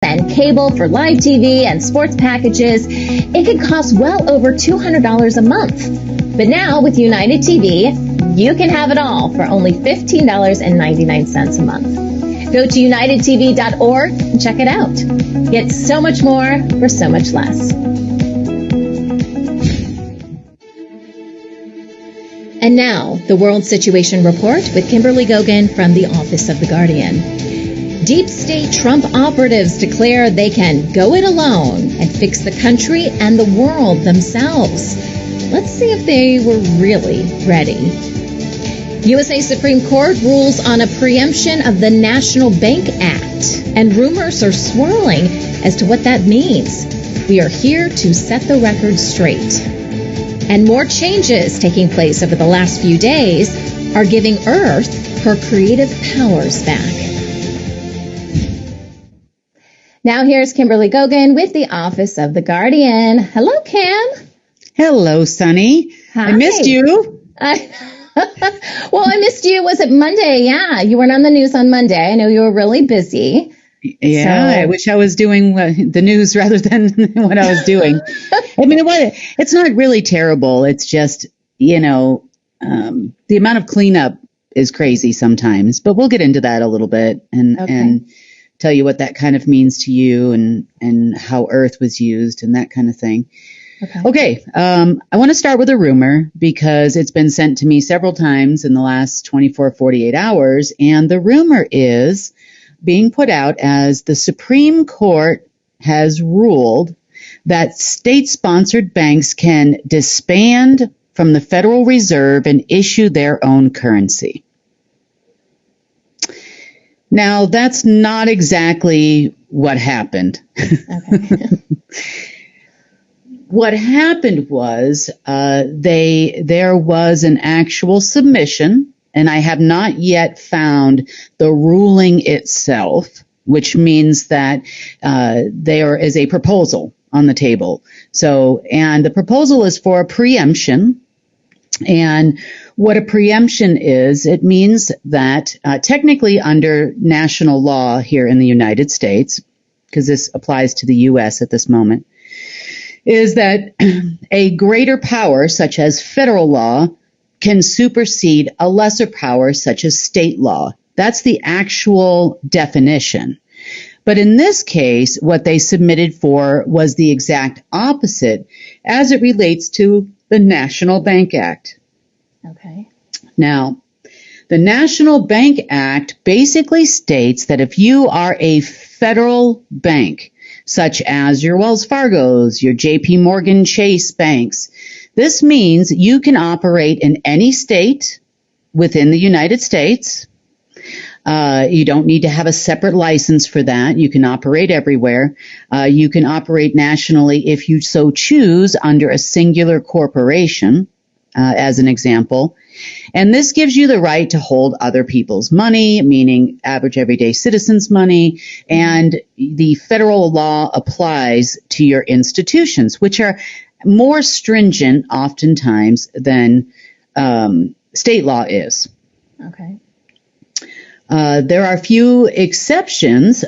and cable for live TV and sports packages, it could cost well over $200 a month. But now with United TV, you can have it all for only $15.99 a month. Go to unitedtv.org and check it out. Get so much more for so much less. And now, the World Situation Report with Kimberly Gogan from the Office of the Guardian. Deep state Trump operatives declare they can go it alone and fix the country and the world themselves. Let's see if they were really ready. USA Supreme Court rules on a preemption of the National Bank Act, and rumors are swirling as to what that means. We are here to set the record straight. And more changes taking place over the last few days are giving Earth her creative powers back. Now here's Kimberly Gogan with the Office of the Guardian. Hello, Kim. Hello, Sunny. Hi. I missed you. Well, I missed you. Was it Monday? Yeah, you weren't on the news on Monday. I know you were really busy. Yeah, I wish I was doing the news rather than what I was doing. I mean, it's not really terrible. It's just, the amount of cleanup is crazy sometimes. But we'll get into that a little bit and tell you what that kind of means to you and how Earth was used and that kind of thing. Okay. I want to start with a rumor because it's been sent to me several times in the last 24, 48 hours. And the rumor is being put out as the Supreme Court has ruled that state-sponsored banks can disband from the Federal Reserve and issue their own currency. Now, that's not exactly what happened. Okay. What happened was there was an actual submission, and I have not yet found the ruling itself, which means that there is a proposal on the table. So, and the proposal is for a preemption. And what a preemption is, it means that technically under national law here in the United States, because this applies to the U.S. at this moment, is that a greater power, such as federal law, can supersede a lesser power, such as state law. That's the actual definition. But in this case, what they submitted for was the exact opposite as it relates to the National Bank Act. Okay. Now, the National Bank Act basically states that if you are a federal bank, such as your Wells Fargo's, your JP Morgan Chase banks, this means you can operate in any state within the United States. You don't need to have a separate license for that. You can operate everywhere. You can operate nationally if you so choose under a singular corporation, as an example. And this gives you the right to hold other people's money, meaning average everyday citizens' money, and the federal law applies to your institutions, which are more stringent oftentimes than state law is. Okay. There are a few exceptions,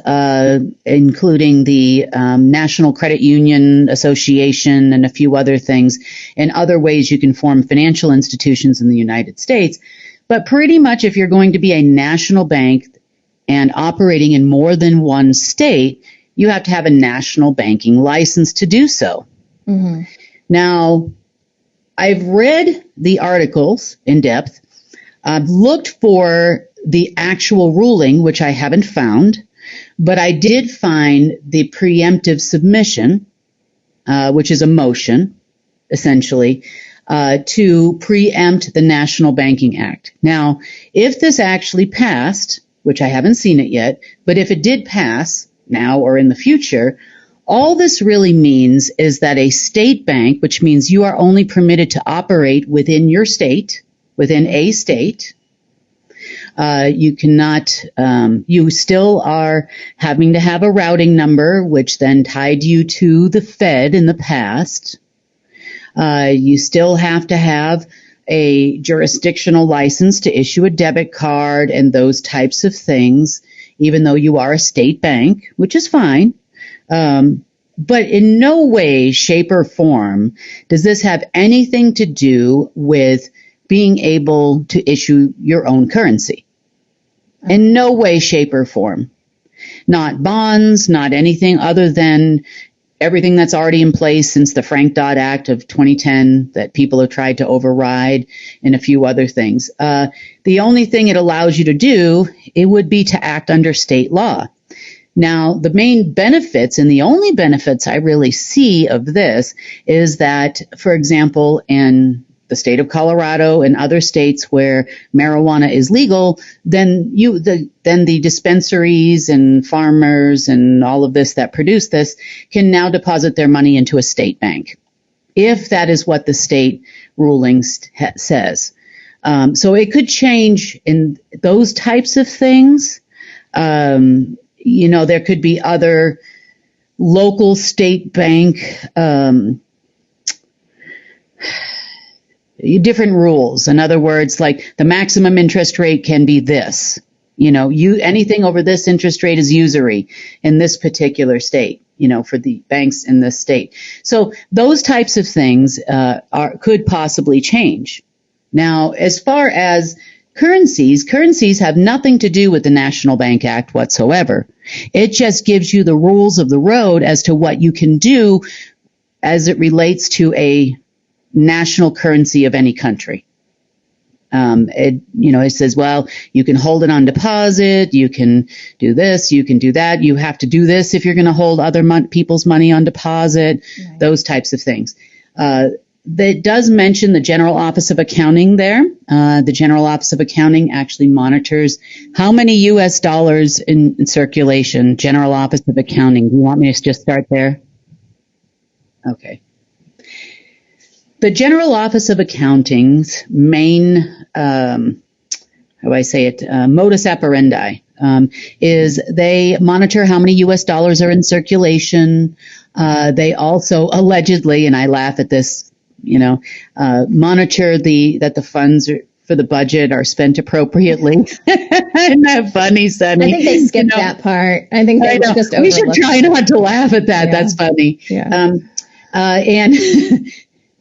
including the National Credit Union Association and a few other things, and other ways you can form financial institutions in the United States. But pretty much if you're going to be a national bank and operating in more than one state, you have to have a national banking license to do so. Mm-hmm. Now, I've read the articles in depth. I've looked for the actual ruling, which I haven't found, but I did find the preemptive submission, which is a motion, essentially, to preempt the National Banking Act. Now, if this actually passed, which I haven't seen it yet, but if it did pass now or in the future, all this really means is that a state bank, which means you are only permitted to operate within your state, within a state, you cannot, you still are having to have a routing number, which then tied you to the Fed in the past. You still have to have a jurisdictional license to issue a debit card and those types of things, even though you are a state bank, which is fine. But in no way, shape, or form does this have anything to do with being able to issue your own currency. In no way, shape, or form. Not bonds, not anything other than everything that's already in place since the Frank-Dodd Act of 2010 that people have tried to override, and a few other things. The only thing it allows you to do, it would be to act under state law. Now, the main benefits and the only benefits I really see of this is that, for example, in the state of Colorado and other states where marijuana is legal, then the dispensaries and farmers and all of this that produce this can now deposit their money into a state bank, if that is what the state ruling says. So it could change in those types of things. There could be other local state bank different rules. In other words, like the maximum interest rate can be this. Anything over this interest rate is usury in this particular state, for the banks in this state. So those types of things could possibly change. Now, as far as currencies have nothing to do with the National Bank Act whatsoever. It just gives you the rules of the road as to what you can do as it relates to a national currency of any country. It says, well, you can hold it on deposit, you can do this, you can do that, you have to do this if you're going to hold other people's money on deposit, right. Those types of things. That does mention the General Office of Accounting there. The General Office of Accounting actually monitors how many U.S. dollars in circulation. General Office of Accounting. Do you want me to just start there? Okay. The General Office of Accounting's main, modus operandi is they monitor how many U.S. dollars are in circulation. They also allegedly, and I laugh at this, monitor that the funds for the budget are spent appropriately. Isn't that funny, Sunny? I think they skipped that part. I think they just overlooked. We should try not to laugh at that. Yeah. That's funny. Yeah.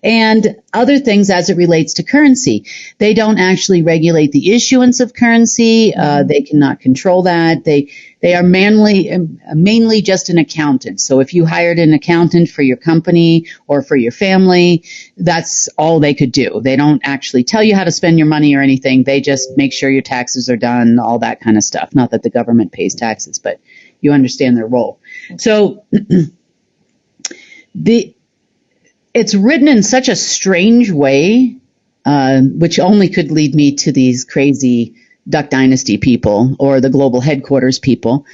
And other things as it relates to currency. They don't actually regulate the issuance of currency. They cannot control that. They are mainly just an accountant. So if you hired an accountant for your company or for your family, that's all they could do. They don't actually tell you how to spend your money or anything. They just make sure your taxes are done, all that kind of stuff. Not that the government pays taxes, but you understand their role. So it's written in such a strange way, which only could lead me to these crazy Duck Dynasty people or the global headquarters people,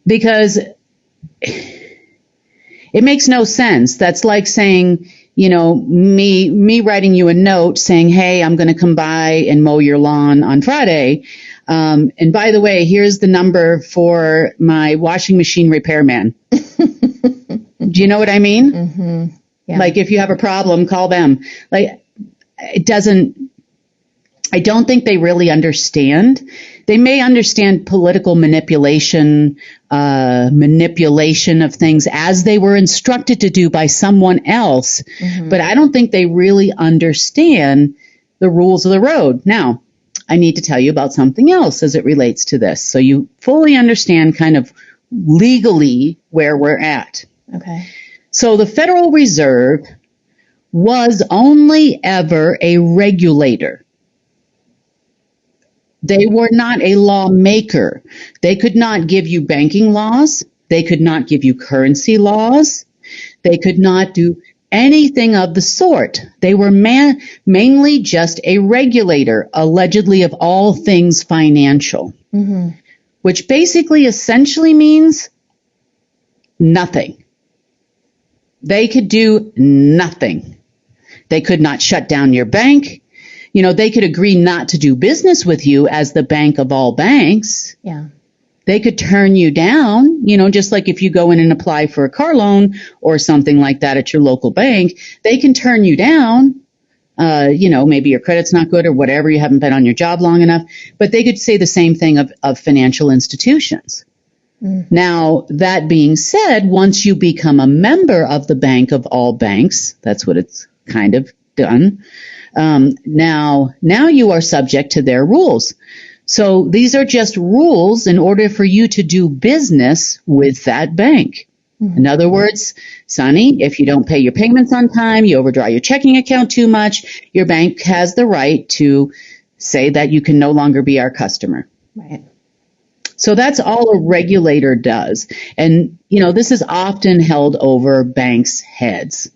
because it makes no sense. That's like saying, me writing you a note saying, hey, I'm going to come by and mow your lawn on Friday. And by the way, here's the number for my washing machine repairman. Do you know what I mean? Mm-hmm. Yeah. Like if you have a problem, call them. Like I don't think they really understand. They may understand political manipulation of things as they were instructed to do by someone else. Mm-hmm. But I don't think they really understand the rules of the road. Now, I need to tell you about something else as it relates to this, so you fully understand kind of legally where we're at. Okay. So the Federal Reserve was only ever a regulator. They were not a lawmaker. They could not give you banking laws. They could not give you currency laws. They could not do anything of the sort. They were mainly just a regulator, allegedly of all things financial, mm-hmm. which basically essentially means nothing. They could do nothing. They could not shut down your bank. They could agree not to do business with you as the bank of all banks. Yeah. They could turn you down, just like if you go in and apply for a car loan or something like that at your local bank, they can turn you down. Maybe your credit's not good or whatever. You haven't been on your job long enough, but they could say the same thing of financial institutions. Now, that being said, once you become a member of the Bank of all banks, that's what it's kind of done. Now you are subject to their rules. So these are just rules in order for you to do business with that bank. In other words, Sonny, if you don't pay your payments on time, you overdraw your checking account too much, your bank has the right to say that you can no longer be our customer. Right. So that's all a regulator does. And, this is often held over banks' heads.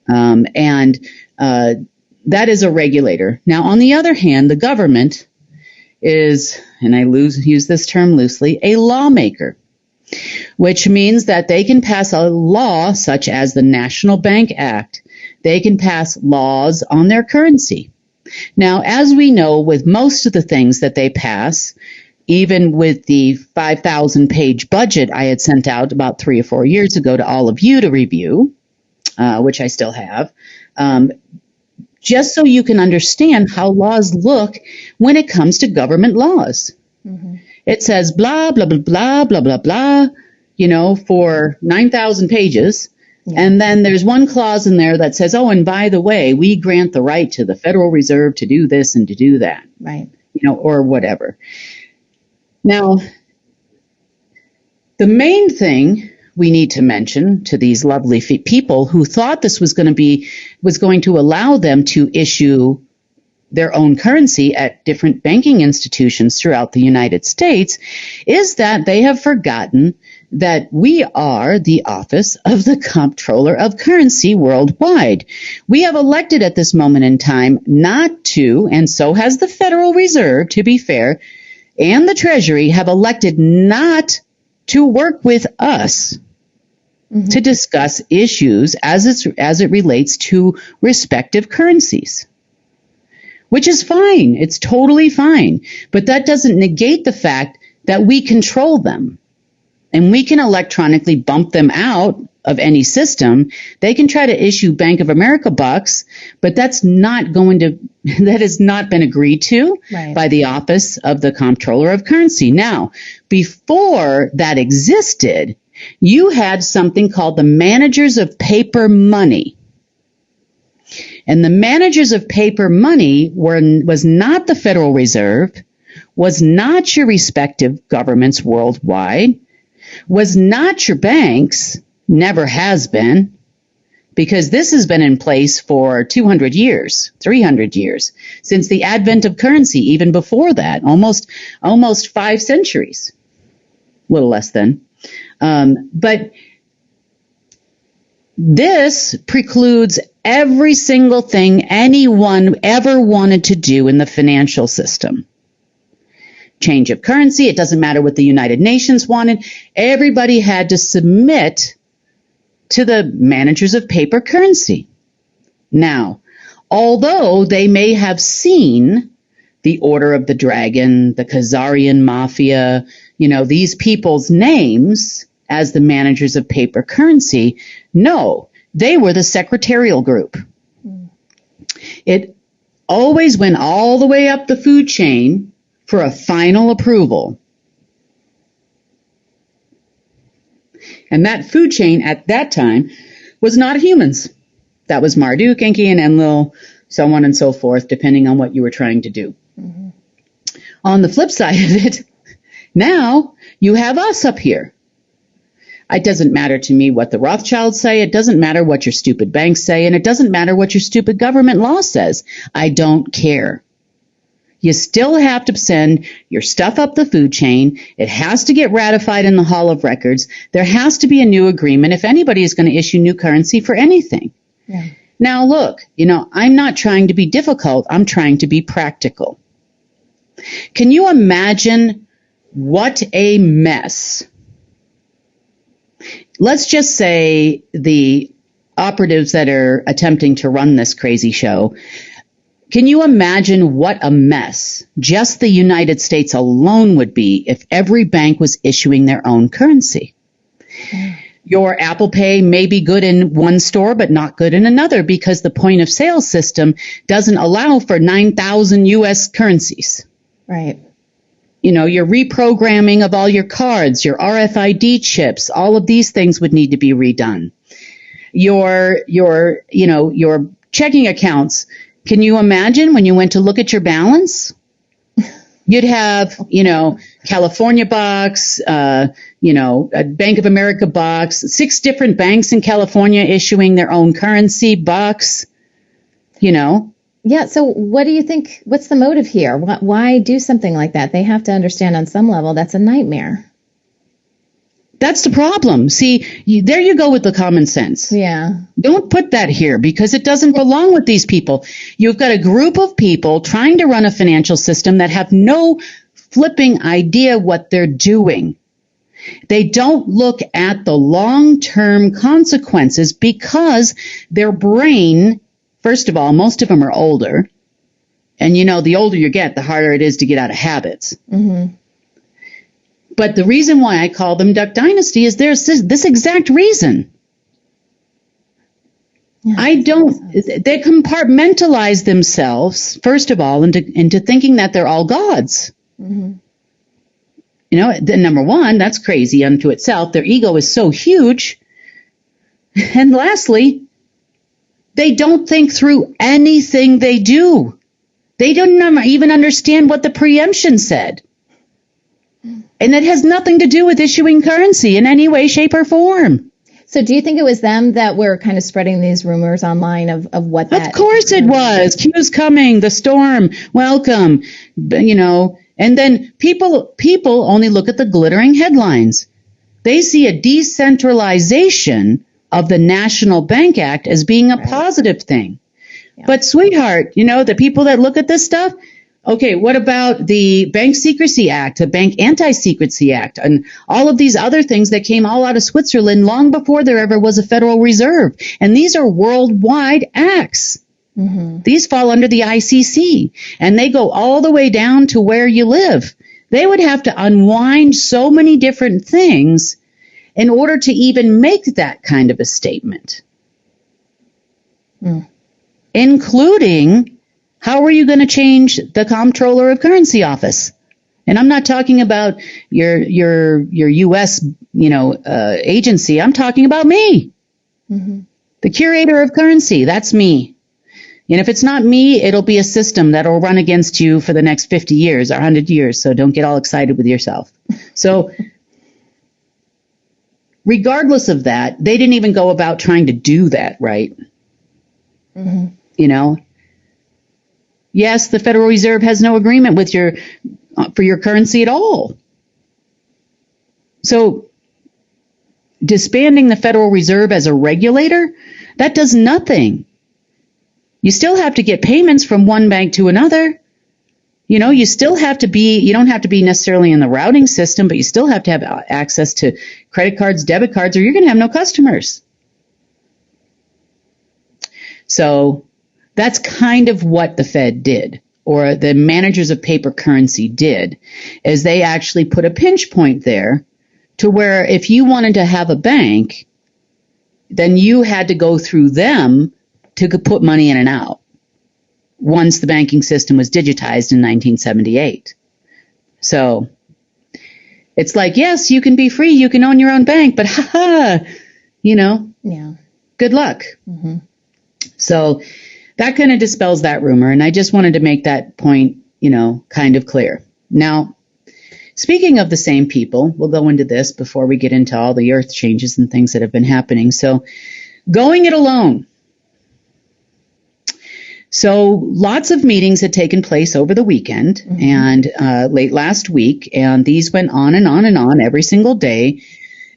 And that is a regulator. Now, on the other hand, the government is, and I use this term loosely, a lawmaker, which means that they can pass a law such as the National Bank Act. They can pass laws on their currency. Now, as we know, with most of the things that they pass, even with the 5,000-page budget I had sent out about 3 or 4 years ago to all of you to review, which I still have, just so you can understand how laws look when it comes to government laws. It says blah, blah, blah, blah, blah, blah, blah, for 9,000 pages. Yeah. And then there's one clause in there that says, oh, and by the way, we grant the right to the Federal Reserve to do this and to do that. Right. Or whatever. Now, the main thing we need to mention to these lovely people who thought this was going to allow them to issue their own currency at different banking institutions throughout the United States is that they have forgotten that we are the Office of the Comptroller of Currency worldwide. We have elected at this moment in time not to, and so has the Federal Reserve, to be fair, and the Treasury have elected not to work with us to discuss issues as it relates to respective currencies, which is fine. It's totally fine. But that doesn't negate the fact that we control them, and we can electronically bump them out of any system. They can try to issue Bank of America bucks, but that has not been agreed to by the Office of the Comptroller of Currency. Now, before that existed, you had something called the managers of paper money. And the managers of paper money was not the Federal Reserve, was not your respective governments worldwide, was not your banks, never has been, because this has been in place for 200 years, 300 years, since the advent of currency, even before that, almost 5 centuries, a little less than. But this precludes every single thing anyone ever wanted to do in the financial system. Change of currency, it doesn't matter what the United Nations wanted. Everybody had to submit to the managers of paper currency. Now, although they may have seen the Order of the Dragon, the Khazarian Mafia, these people's names as the managers of paper currency, no, they were the secretarial group. It always went all the way up the food chain for a final approval. And that food chain at that time was not humans. That was Marduk, Enki, and Enlil, so on and so forth, depending on what you were trying to do. On the flip side of it, now you have us up here. It doesn't matter to me what the Rothschilds say. It doesn't matter what your stupid banks say. And it doesn't matter what your stupid government law says. I don't care. You still have to send your stuff up the food chain. It has to get ratified in the Hall of Records. There has to be a new agreement if anybody is going to issue new currency for anything. Yeah. Now, look, I'm not trying to be difficult. I'm trying to be practical. Can you imagine what a mess? Let's just say the operatives that are attempting to run this crazy show. Can you imagine what a mess just the United States alone would be if every bank was issuing their own currency? Your Apple Pay may be good in one store, but not good in another because the point of sale system doesn't allow for 9,000 U.S. currencies. Right. Your reprogramming of all your cards, your RFID chips, all of these things would need to be redone. Your checking accounts. Can you imagine when you went to look at your balance? You'd have, California box, a Bank of America box, 6 different banks in California issuing their own currency box, Yeah. So what do you think? What's the motive here? Why do something like that? They have to understand on some level that's a nightmare. That's the problem. See, there you go with the common sense. Yeah. Don't put that here because it doesn't belong with these people. You've got a group of people trying to run a financial system that have no flipping idea what they're doing. They don't look at the long-term consequences because their brain, first of all, most of them are older. And the older you get, the harder it is to get out of habits. Mm-hmm. But the reason why I call them Duck Dynasty is there's this exact reason. Yeah, they compartmentalize themselves, first of all, into thinking that they're all gods. Mm-hmm. Number one, that's crazy unto itself. Their ego is so huge. And lastly, they don't think through anything they do. They don't even understand what the preemption said. And it has nothing to do with issuing currency in any way, shape, or form. So do you think it was them that were kind of spreading these rumors online of what that... Of course it was. Q's coming, the storm, welcome, And then people only look at the glittering headlines. They see a decentralization of the National Bank Act as being a positive thing. Yeah. But sweetheart, the people that look at this stuff... Okay, what about the Bank Secrecy Act, the Bank Anti-Secrecy Act, and all of these other things that came all out of Switzerland long before there ever was a Federal Reserve? And these are worldwide acts. Mm-hmm. These fall under the ICC, and they go all the way down to where you live. They would have to unwind so many different things in order to even make that kind of a statement, including... How are you going to change the Comptroller of Currency Office? And I'm not talking about your U.S. agency. I'm talking about me, the curator of currency. That's me. And if it's not me, it'll be a system that'll run against you for the next 50 years or 100 years. So don't get all excited with yourself. So regardless of that, they didn't even go about trying to do that, right? Yes, the Federal Reserve has no agreement with for your currency at all. So disbanding the Federal Reserve as a regulator, that does nothing. You still have to get payments from one bank to another. You still have to you don't have to be necessarily in the routing system, but you still have to have access to credit cards, debit cards, or you're going to have no customers. So that's kind of what the Fed did, or the managers of paper currency did, is they actually put a pinch point there to where if you wanted to have a bank, then you had to go through them to put money in and out once the banking system was digitized in 1978. So it's like, yes, you can be free, you can own your own bank, but good luck. Mm-hmm. So that kind of dispels that rumor, and I just wanted to make that point, kind of clear. Now, speaking of the same people, we'll go into this before we get into all the earth changes and things that have been happening. So, going it alone. So, lots of meetings had taken place over the weekend and late last week, and these went on and on and on every single day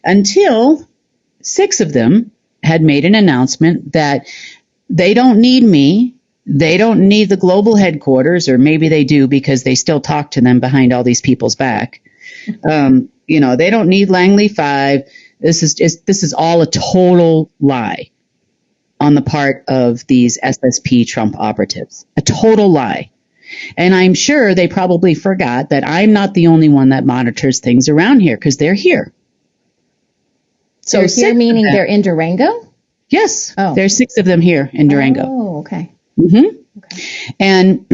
until 6 of them had made an announcement that they don't need me. They don't need the global headquarters, or maybe they do because they still talk to them behind all these people's back. They don't need Langley 5. This is all a total lie on the part of these SSP Trump operatives. A total lie. And I'm sure they probably forgot that I'm not the only one that monitors things around here, because they're here. So they're here meaning they're in Durango? Yes, there's 6 of them here in Durango. Oh, okay. Mm-hmm. Okay. And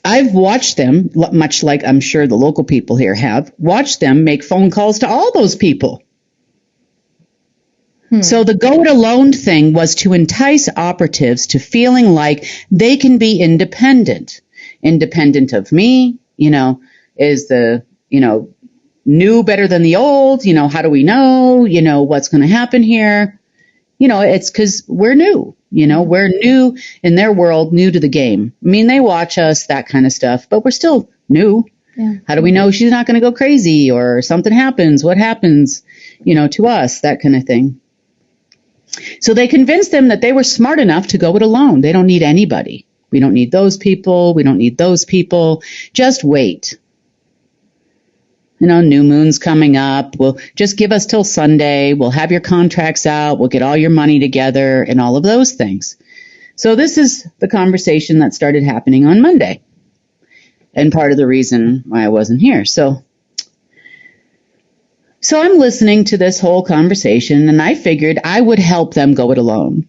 I've watched them, much like I'm sure the local people here have, watched them make phone calls to all those people. So the go it alone thing was to entice operatives to feeling like they can be independent of me, is the, new better than the old, how do we know, what's going to happen here? It's because we're new, we're new in their world, new to the game. I mean, they watch us, that kind of stuff, but we're still new. Yeah. How do we know she's not going to go crazy or something happens? What happens, to us, that kind of thing. So they convinced them that they were smart enough to go it alone. They don't need anybody. We don't need those people. We don't need those people. Just wait. New moon's coming up. We'll just give us till Sunday. We'll have your contracts out. We'll get all your money together and all of those things. So this is the conversation that started happening on Monday and part of the reason why I wasn't here. So I'm listening to this whole conversation, and I figured I would help them go it alone.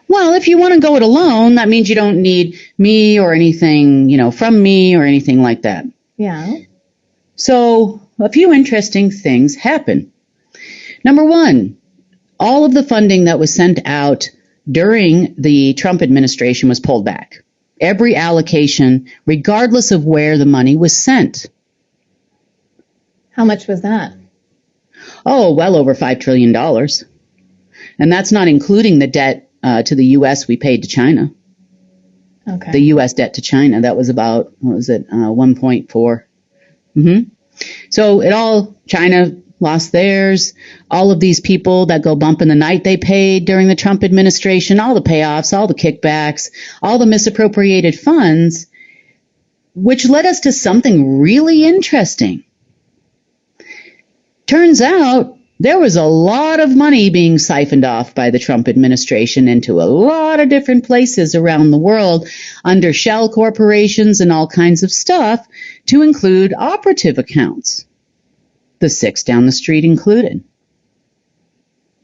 Well, if you want to go it alone, that means you don't need me or anything, from me or anything like that. Yeah. So a few interesting things happen. Number one, all of the funding that was sent out during the Trump administration was pulled back. Every allocation, regardless of where the money was sent. How much was that? Oh, well over $5 trillion. And that's not including the debt to the U.S. we paid to China. Okay. The U.S. debt to China, that was about, 1.4. So China lost theirs. All of these people that go bump in the night they paid during the Trump administration, all the payoffs, all the kickbacks, all the misappropriated funds, which led us to something really interesting. Turns out there was a lot of money being siphoned off by the Trump administration into a lot of different places around the world under shell corporations and all kinds of stuff, to include operative accounts. The 6 down the street included.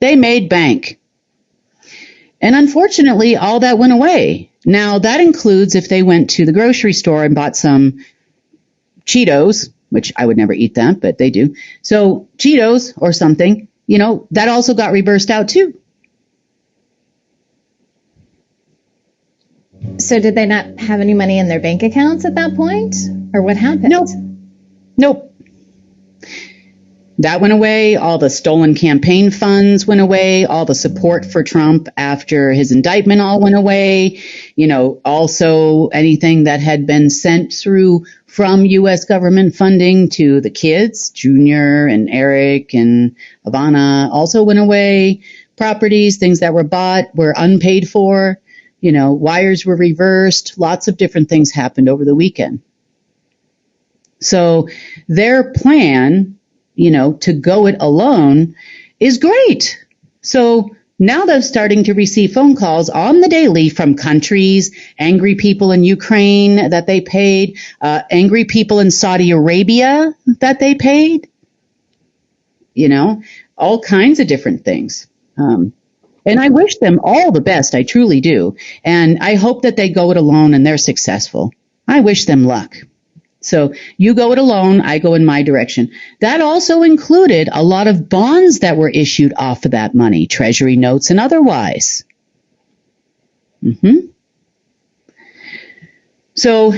They made bank. And unfortunately, all that went away. Now, that includes if they went to the grocery store and bought some Cheetos, which I would never eat that, but they do. So Cheetos or something, that also got reversed out too. So did they not have any money in their bank accounts at that point? Or what happened? Nope. That went away. All the stolen campaign funds went away. All the support for Trump after his indictment all went away. Also anything that had been sent through from U.S. government funding to the kids, Junior and Eric and Ivana, also went away. Properties, things that were bought were unpaid for. Wires were reversed. Lots of different things happened over the weekend. So their plan, to go it alone is great. So now they're starting to receive phone calls on the daily from countries, angry people in Ukraine that they paid, angry people in Saudi Arabia that they paid, all kinds of different things. And I wish them all the best. I truly do. And I hope that they go it alone and they're successful. I wish them luck. So you go it alone, I go in my direction. That also included a lot of bonds that were issued off of that money, treasury notes and otherwise. So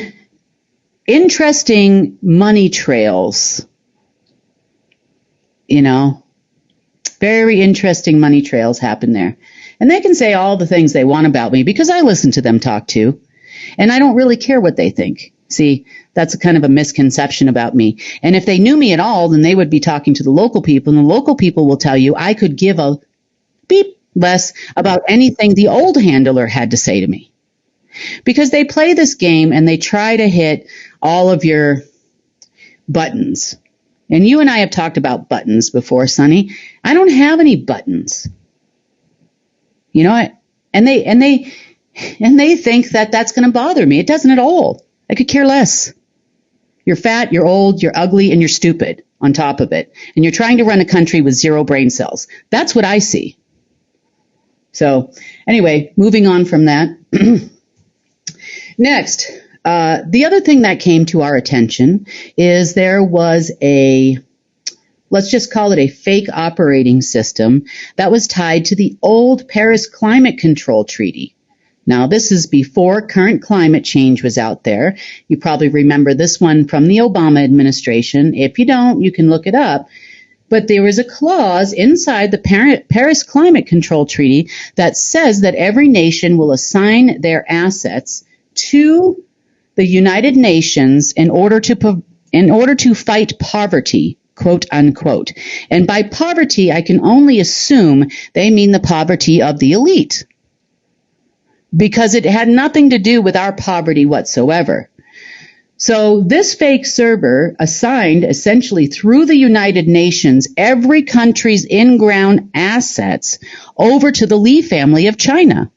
interesting money trails, very interesting money trails happen there. And they can say all the things they want about me because I listen to them talk too. And I don't really care what they think. See, that's a kind of a misconception about me. And if they knew me at all, then they would be talking to the local people, and the local people will tell you I could give a beep less about anything the old handler had to say to me. Because they play this game and they try to hit all of your buttons. And you and I have talked about buttons before, Sonny. I don't have any buttons. And they think that that's going to bother me. It doesn't at all. I could care less. You're fat, you're old, you're ugly, and you're stupid on top of it. And you're trying to run a country with 0 brain cells. That's what I see. So anyway, moving on from that. Next, the other thing that came to our attention is there was let's just call it a fake operating system that was tied to the old Paris Climate Control Treaty. Now, this is before current climate change was out there. You probably remember this one from the Obama administration. If you don't, you can look it up. But there was a clause inside the Paris Climate Control Treaty that says that every nation will assign their assets to the United Nations in order to fight poverty, quote unquote. And by poverty, I can only assume they mean the poverty of the elite, because it had nothing to do with our poverty whatsoever. So this fake server assigned essentially through the United Nations every country's in-ground assets over to the Li family of China.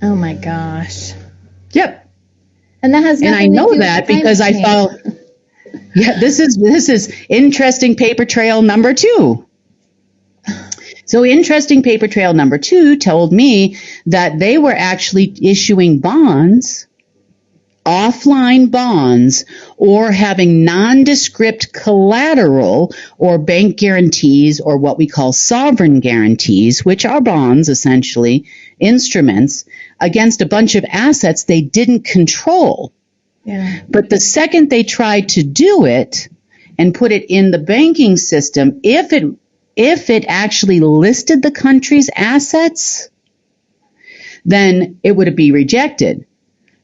Oh my gosh. Yep. And that has nothing to do with And I know that because I follow. Yeah, this is interesting paper trail number 2. So interesting paper trail number 2 told me that they were actually issuing bonds, offline bonds, or having nondescript collateral or bank guarantees, or what we call sovereign guarantees, which are bonds, essentially, instruments, against a bunch of assets they didn't control. Yeah. But the second they tried to do it and put it in the banking system, if it actually listed the country's assets, then it would be rejected.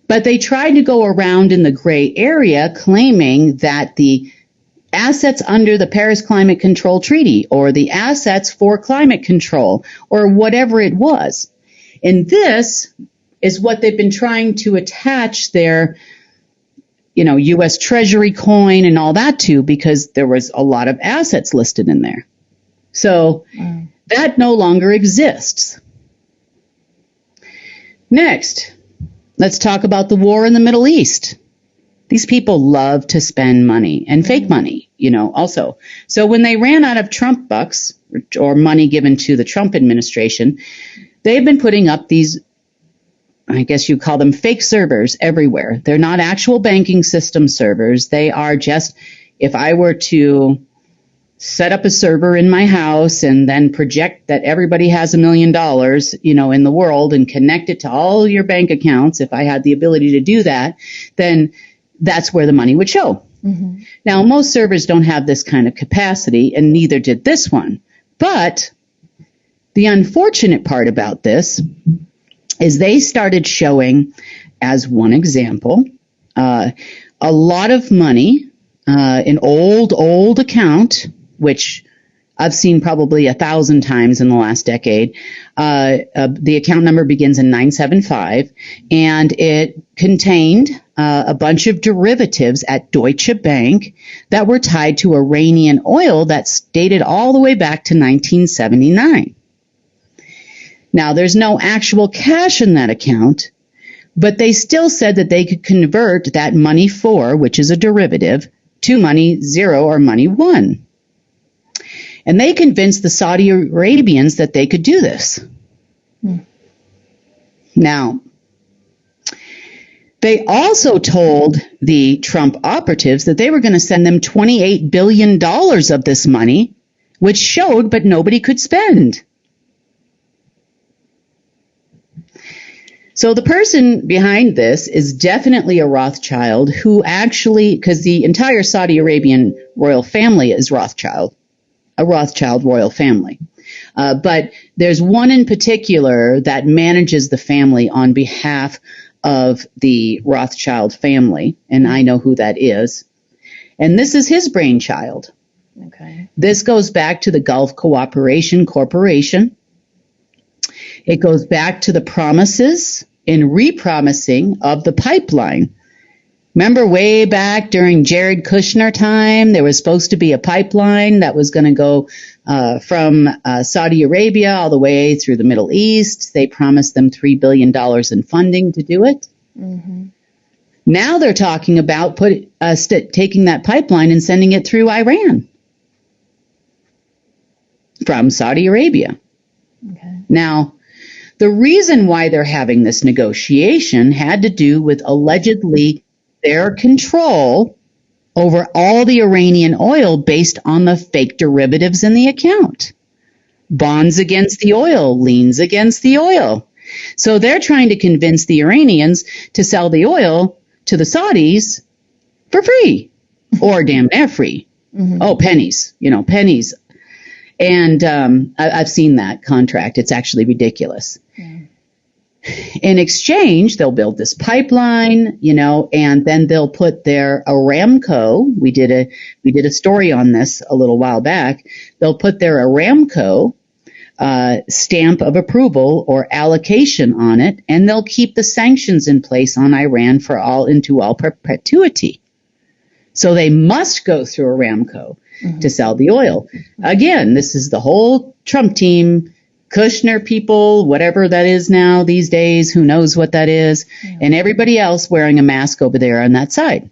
But they tried to go around in the gray area, claiming that the assets under the Paris Climate Control Treaty, or the assets for climate control, or whatever it was. And this is what they've been trying to attach their, U.S. Treasury coin and all that to, because there was a lot of assets listed in there. So that no longer exists. Next, let's talk about the war in the Middle East. These people love to spend money, and fake money, also. So when they ran out of Trump bucks, or money given to the Trump administration, they've been putting up these, I guess you call them fake servers, everywhere. They're not actual banking system servers. They are just, if I were to set up a server in my house and then project that everybody has $1 million, in the world, and connect it to all your bank accounts, if I had the ability to do that, then that's where the money would show. Mm-hmm. Now, most servers don't have this kind of capacity, and neither did this one. But the unfortunate part about this is they started showing, as one example, a lot of money, an old account, which I've seen probably 1,000 times in the last decade. The account number begins in 975, and it contained a bunch of derivatives at Deutsche Bank that were tied to Iranian oil that dated all the way back to 1979. Now, there's no actual cash in that account, but they still said that they could convert that money 4, which is a derivative, to money 0 or money 1. And they convinced the Saudi Arabians that they could do this. Now, they also told the Trump operatives that they were going to send them $28 billion of this money, which showed but nobody could spend. So the person behind this is definitely a Rothschild, who actually, because the entire Saudi Arabian royal family is Rothschild, a Rothschild royal family. But there's one in particular that manages the family on behalf of the Rothschild family, and I know who that is. And this is his brainchild. Okay. This goes back to the Gulf Cooperation Corporation. It goes back to the promises and repromising of the pipeline. Remember way back during Jared Kushner time, there was supposed to be a pipeline that was going to go from Saudi Arabia all the way through the Middle East. They promised them $3 billion in funding to do it. Mm-hmm. Now they're talking about taking that pipeline and sending it through Iran from Saudi Arabia. Okay. Now, The reason why they're having this negotiation had to do with allegedly their control over all the Iranian oil based on the fake derivatives in the account. Bonds against the oil, liens against the oil. So they're trying to convince the Iranians to sell the oil to the Saudis for free, or damn near free. Mm-hmm. Oh, pennies, pennies. And I've seen that contract. It's actually ridiculous. Yeah. In exchange, they'll build this pipeline, and then they'll put their Aramco. We did a story on this a little while back. They'll put their Aramco stamp of approval or allocation on it, and they'll keep the sanctions in place on Iran into all perpetuity. So they must go through Aramco to sell the oil. Again, this is the whole Trump team, Kushner people, whatever that is now these days, who knows what that is, and everybody else wearing a mask over there on that side.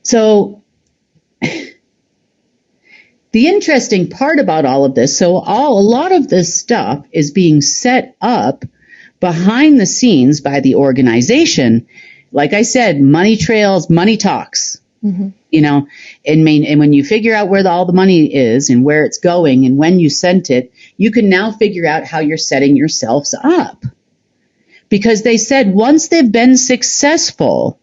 So the interesting part about all of this, a lot of this stuff is being set up behind the scenes by the organization. Like I said, money trails, money talks. Mm-hmm. And when you figure out where all the money is and where it's going and when you sent it, you can now figure out how you're setting yourselves up. Because they said once they've been successful,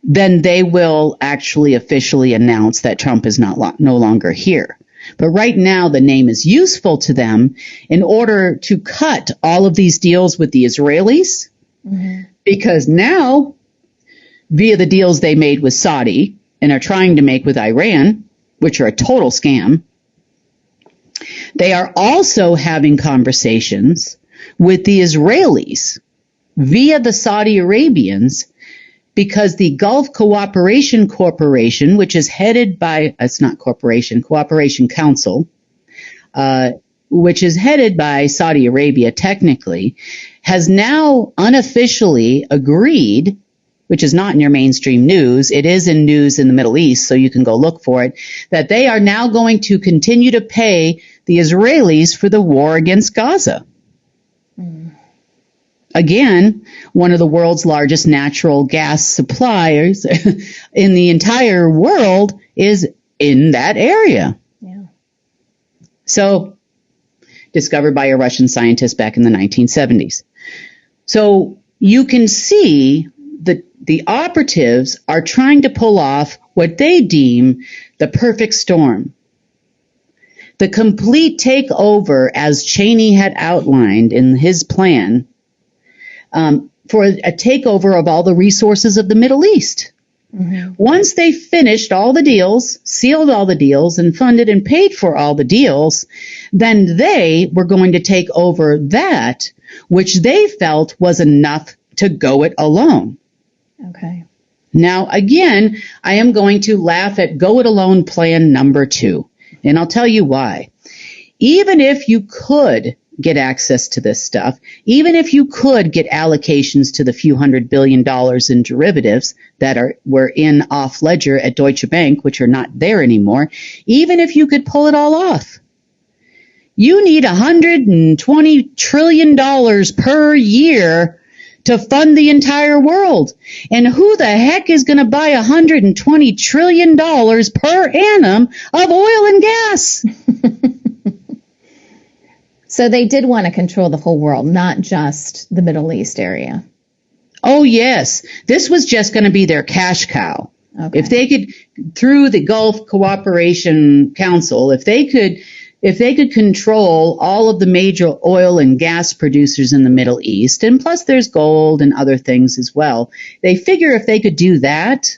then they will actually officially announce that Trump is no longer here. But right now, the name is useful to them in order to cut all of these deals with the Israelis. Mm-hmm. Because now, via the deals they made with Saudi and are trying to make with Iran, which are a total scam, they are also having conversations with the Israelis via the Saudi Arabians, because the Gulf Cooperation Corporation, which is headed by, Cooperation Council, which is headed by Saudi Arabia technically, has now unofficially agreed, which is not in your mainstream news, it is in news in the Middle East, so you can go look for it, that they are now going to continue to pay the Israelis for the war against Gaza. Mm. Again, one of the world's largest natural gas suppliers in the entire world is in that area. Yeah. So, discovered by a Russian scientist back in the 1970s. So you can see that the operatives are trying to pull off what they deem the perfect storm. The complete takeover, as Cheney had outlined in his plan, for a takeover of all the resources of the Middle East. Mm-hmm. Once they finished all the deals, sealed all the deals, and funded and paid for all the deals, then they were going to take over that which they felt was enough to go it alone. Okay. Now, again, I am going to laugh at go it alone plan number 2, and I'll tell you why. Even if you could get access to this stuff, even if you could get allocations to the few $100 billion in derivatives that were in off ledger at Deutsche Bank, which are not there anymore, even if you could pull it all off, you need $120 trillion per year to fund the entire world. And who the heck is going to buy $120 trillion per annum of oil and gas? So they did want to control the whole world, not just the Middle East area. Oh, yes. This was just going to be their cash cow. Okay. If they could, through the Gulf Cooperation Council, if they could control all of the major oil and gas producers in the Middle East, and plus there's gold and other things as well, they figure if they could do that,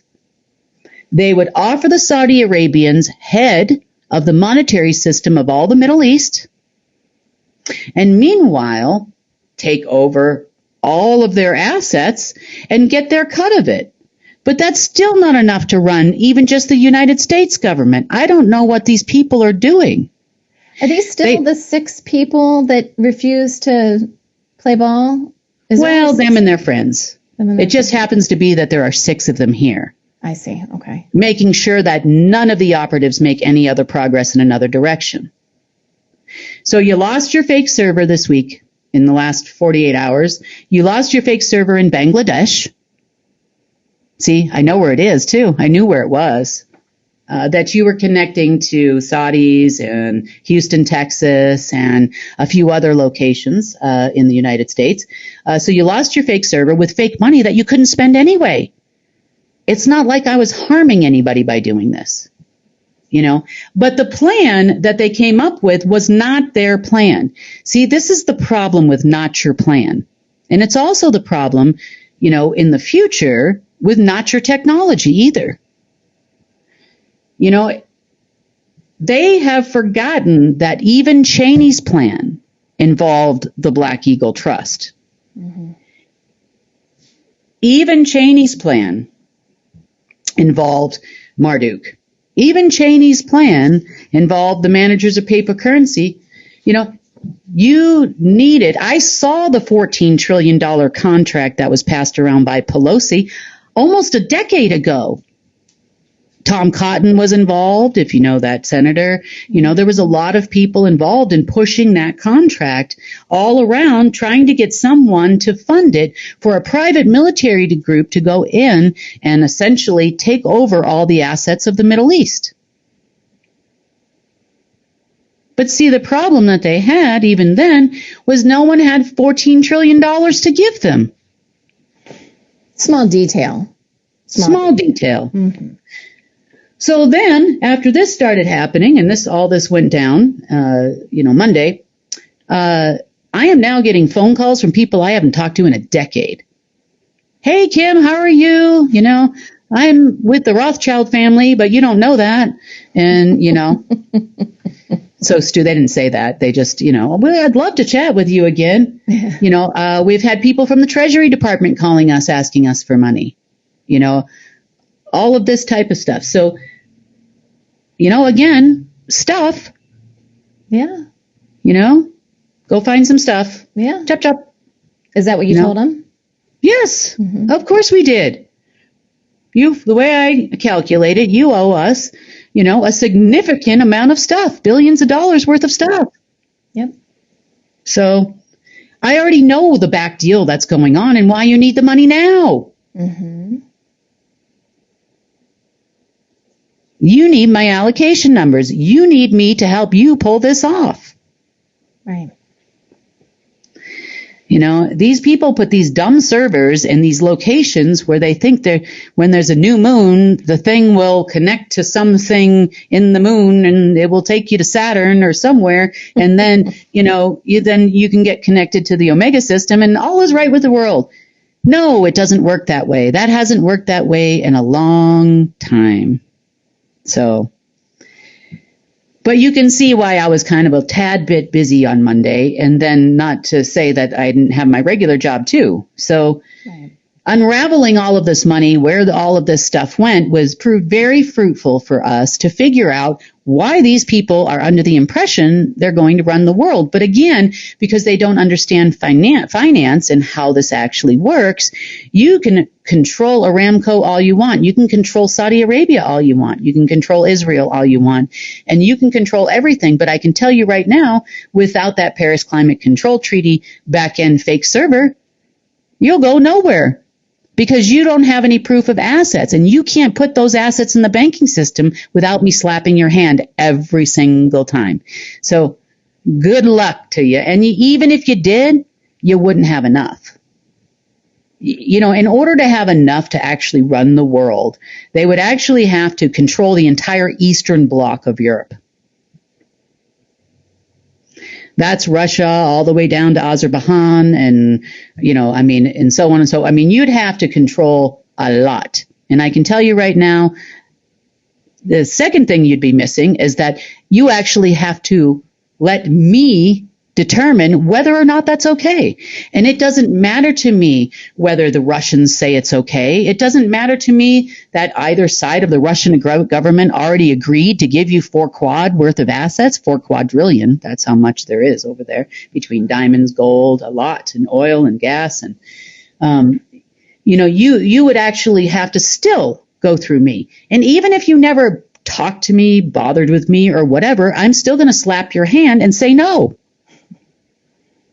they would offer the Saudi Arabians head of the monetary system of all the Middle East, and meanwhile take over all of their assets and get their cut of it. But that's still not enough to run even just the United States government. I don't know what these people are doing. Are these still the 6 people that refuse to play ball? Them and their friends. It just happens to be that there are 6 of them here. I see. Okay. Making sure that none of the operatives make any other progress in another direction. So you lost your fake server this week in the last 48 hours. You lost your fake server in Bangladesh. See, I know where it is too. I knew where it was. That you were connecting to Saudis and Houston, Texas, and a few other locations in the United States. So you lost your fake server with fake money that you couldn't spend anyway. It's not like I was harming anybody by doing this, But the plan that they came up with was not their plan. See, this is the problem with not your plan. And it's also the problem, in the future with not your technology either. They have forgotten that even Cheney's plan involved the Black Eagle Trust. Mm-hmm. Even Cheney's plan involved Marduk. Even Cheney's plan involved the managers of paper currency. I saw the $14 trillion contract that was passed around by Pelosi almost a decade ago. Tom Cotton was involved, if you know that senator. There was a lot of people involved in pushing that contract all around, trying to get someone to fund it for a private military group to go in and essentially take over all the assets of the Middle East. But see, the problem that they had even then was no one had $14 trillion to give them. Small detail. Small detail. Mm-hmm. So then, after this started happening, and all this went down, Monday, I am now getting phone calls from people I haven't talked to in a decade. Hey, Kim, how are you? I'm with the Rothschild family, but you don't know that. And, so Stu, they didn't say that. They just, well, I'd love to chat with you again. We've had people from the Treasury Department calling us, asking us for money, all of this type of stuff. So, again, stuff. Yeah. Go find some stuff. Yeah. Chop, chop. Is that what you told them? Yes. Mm-hmm. Of course we did. The way I calculated, you owe us, a significant amount of stuff, billions of dollars worth of stuff. Yep. So I already know the back deal that's going on and why you need the money now. Mm-hmm. You need my allocation numbers. You need me to help you pull this off. Right. These people put these dumb servers in these locations where they think when there's a new moon, the thing will connect to something in the moon and it will take you to Saturn or somewhere. And then, you can get connected to the Omega system and all is right with the world. No, it doesn't work that way. That hasn't worked that way in a long time. So, but you can see why I was kind of a tad bit busy on Monday, and then not to say that I didn't have my regular job too. So right. Unraveling all of this money, where all of this stuff went, proved very fruitful for us to figure out why these people are under the impression they're going to run the world. But again, because they don't understand finance and how this actually works, you can control Aramco all you want. You can control Saudi Arabia all you want. You can control Israel all you want. And you can control everything. But I can tell you right now, without that Paris Climate Control Treaty back-end fake server, you'll go nowhere. Because you don't have any proof of assets, and you can't put those assets in the banking system without me slapping your hand every single time. So good luck to you. And even if you did, you wouldn't have enough. In order to have enough to actually run the world, they would actually have to control the entire eastern bloc of Europe. That's Russia all the way down to Azerbaijan and, and so on and so. You'd have to control a lot. And I can tell you right now, the second thing you'd be missing is that you actually have to let me determine whether or not that's okay. And it doesn't matter to me whether the Russians say it's okay. It doesn't matter to me that either side of the Russian government already agreed to give you 4 quad worth of assets, 4 quadrillion. That's how much there is over there between diamonds, gold, a lot, and oil and gas. And, you would actually have to still go through me. And even if you never talked to me, bothered with me, or whatever, I'm still going to slap your hand and say no.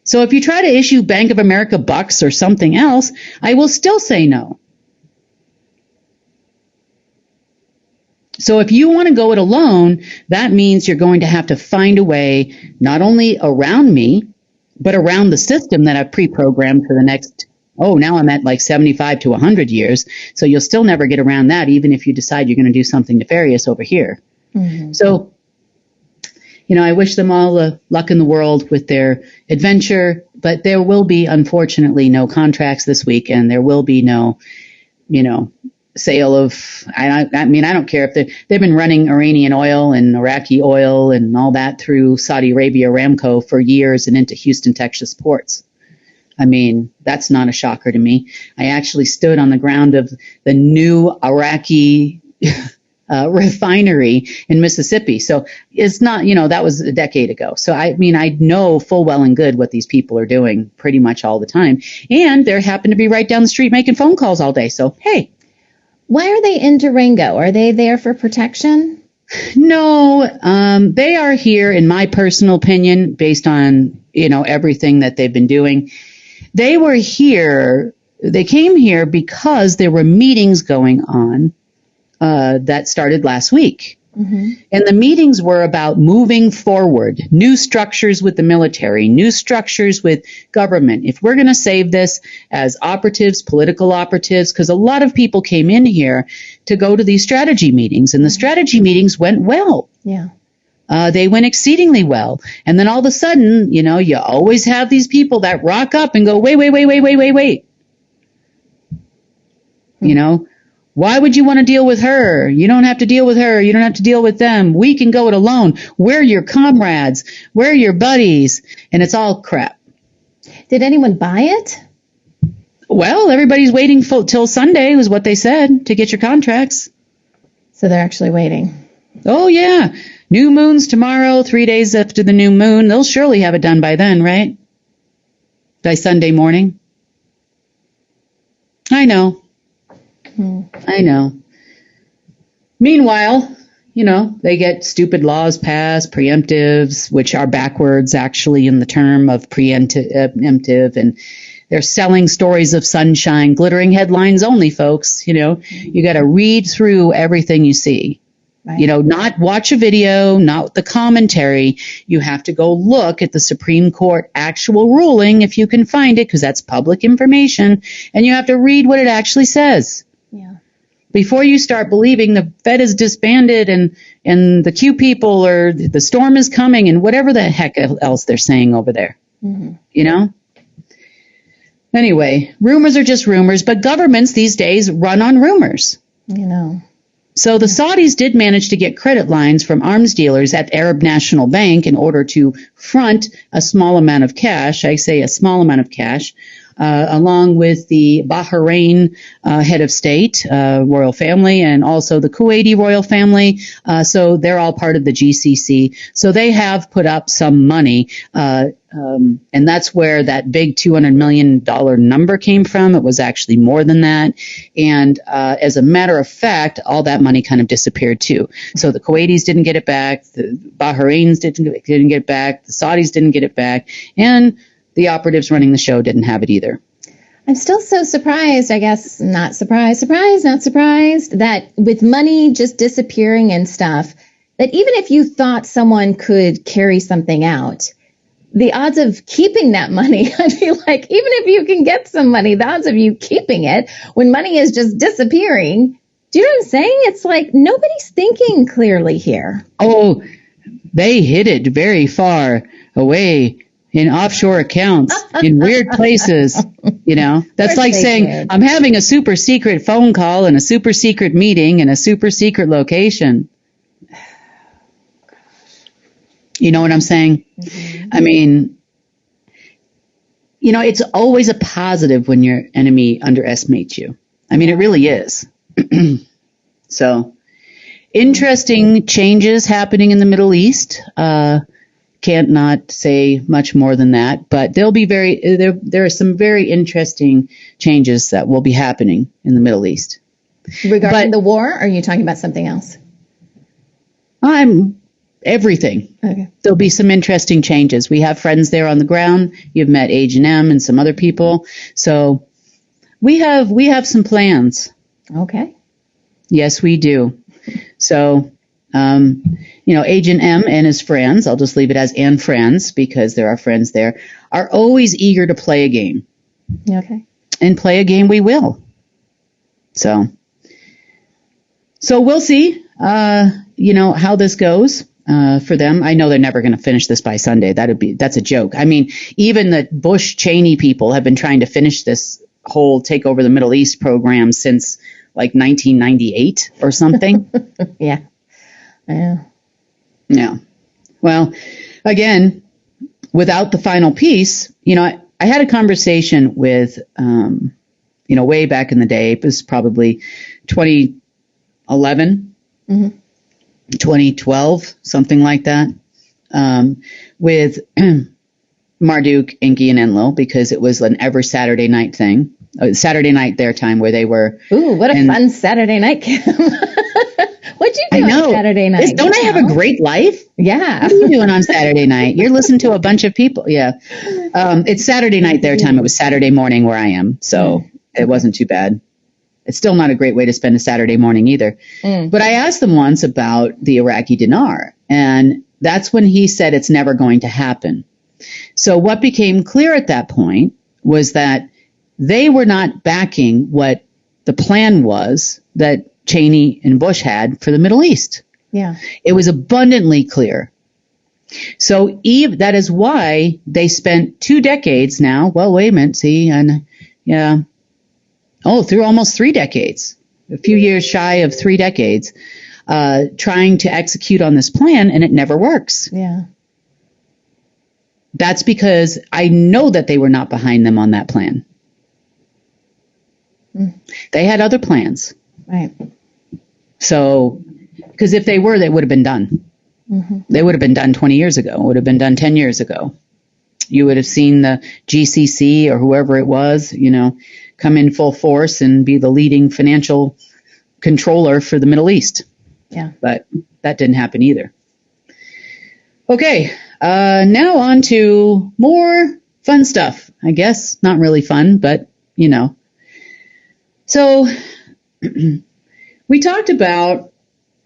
So if you try to issue Bank of America bucks or something else, I will still say no. So if you want to go it alone, that means you're going to have to find a way not only around me, but around the system that I've pre-programmed for the next, now I'm at like 75 to 100 years. So you'll still never get around that, even if you decide you're going to do something nefarious over here. Mm-hmm. So, I wish them all the luck in the world with their adventure, but there will be, unfortunately, no contracts this week, and there will be no, sale of, I don't care if they've been running Iranian oil and Iraqi oil and all that through Saudi Arabia Aramco for years and into Houston, Texas ports. That's not a shocker to me. I actually stood on the ground of the new Iraqi refinery in Mississippi. So it's not, that was a decade ago. So I know full well and good what these people are doing pretty much all the time. And they happen to be right down the street making phone calls all day. So, hey. Why are they in Durango? Are they there for protection? No, they are here, in my personal opinion, based on, everything that they've been doing. They came here because there were meetings going on that started last week. Mm-hmm. And the meetings were about moving forward, new structures with the military, new structures with government. If we're going to save this as operatives, political operatives, because a lot of people came in here to go to these strategy meetings, and the strategy meetings went well. Yeah. They went exceedingly well. And then all of a sudden, you always have these people that rock up and go, wait. Mm-hmm. Why would you want to deal with her? You don't have to deal with her. You don't have to deal with them. We can go it alone. We're your comrades. We're your buddies. And it's all crap. Did anyone buy it? Well, everybody's waiting till Sunday was what they said to get your contracts. So they're actually waiting. Oh, yeah. New moon's tomorrow, 3 days after the new moon. They'll surely have it done by then, right? By Sunday morning. I know. I know. Meanwhile, they get stupid laws passed, preemptives, which are backwards actually in the term of preemptive, and they're selling stories of sunshine, glittering headlines only, folks. You got to read through everything you see. Right. Not watch a video, not the commentary. You have to go look at the Supreme Court actual ruling if you can find it, because that's public information, and you have to read what it actually says. Yeah. Before you start believing the Fed is disbanded and the Q people or the storm is coming and whatever the heck else they're saying over there. Mm-hmm. Anyway, rumors are just rumors, but governments these days run on rumors. So the Saudis did manage to get credit lines from arms dealers at Arab National Bank in order to front a small amount of cash. I say a small amount of cash. Along with the Bahrain head of state, royal family, and also the Kuwaiti royal family. So they're all part of the GCC. So they have put up some money, and that's where that big $200 million number came from. It was actually more than that. And as a matter of fact, all that money kind of disappeared too. So the Kuwaitis didn't get it back. The Bahrains didn't get it back. The Saudis didn't get it back. And the operatives running the show didn't have it either. I'm still so surprised, I guess, not surprised, that with money just disappearing and stuff, that even if you thought someone could carry something out, the odds of keeping that money, I feel like, even if you can get some money, the odds of you keeping it when money is just disappearing, do you know what I'm saying? It's like nobody's thinking clearly here. Oh, they hid it very far away in offshore accounts, in weird places, That's like saying, I'm having a super secret phone call and a super secret meeting in a super secret location. You know what I'm saying? Mm-hmm. It's always a positive when your enemy underestimates you. It really is. So, interesting changes happening in the Middle East. Can't not say much more than that, but there'll be there are some very interesting changes that will be happening in the Middle East. Regarding the war, or are you talking about something else? I'm everything. Okay. There'll be some interesting changes. We have friends there on the ground. You've met H&M and some other people. So we have some plans. Okay. Yes, we do. So, Agent M and his friends, I'll just leave it as and friends because there are friends there, are always eager to play a game. Okay. And play a game we will. So we'll see, how this goes for them. I know they're never going to finish this by Sunday. That's a joke. I mean, even the Bush-Cheney people have been trying to finish this whole Take Over the Middle East program since like 1998 or something. Yeah. Yeah. Well, again, without the final piece, I had a conversation with, way back in the day, it was probably 2011, 2012, something like that, with Marduk, Inky, and Enlil, because it was an every Saturday night thing. Saturday night their time where they were. Ooh, what a fun Saturday night, Kim. What'd you do on Saturday night? Don't I have a great life? Yeah. What are you doing on Saturday night? You're listening to a bunch of people. Yeah. It's Saturday night their time. It was Saturday morning where I am. So it wasn't too bad. It's still not a great way to spend a Saturday morning either. But I asked them once about the Iraqi dinar, and that's when he said it's never going to happen. So what became clear at that point was that they were not backing what the plan was that Cheney and Bush had for the Middle East. Yeah. It was abundantly clear. So that is why they spent 2 decades now. Well, wait a minute. See, and yeah. Through almost 3 decades, a few years shy of 3 decades, trying to execute on this plan, and it never works. Yeah. That's because I know that they were not behind them on that plan. They had other plans. Right. So, because if they were, they would have been done. They would have been done 20 years ago. Would have been done 10 years ago. You would have seen the GCC or whoever it was, come in full force and be the leading financial controller for the Middle East. Yeah. But that didn't happen either. Okay. Now on to more fun stuff. I guess not really fun, but So we talked about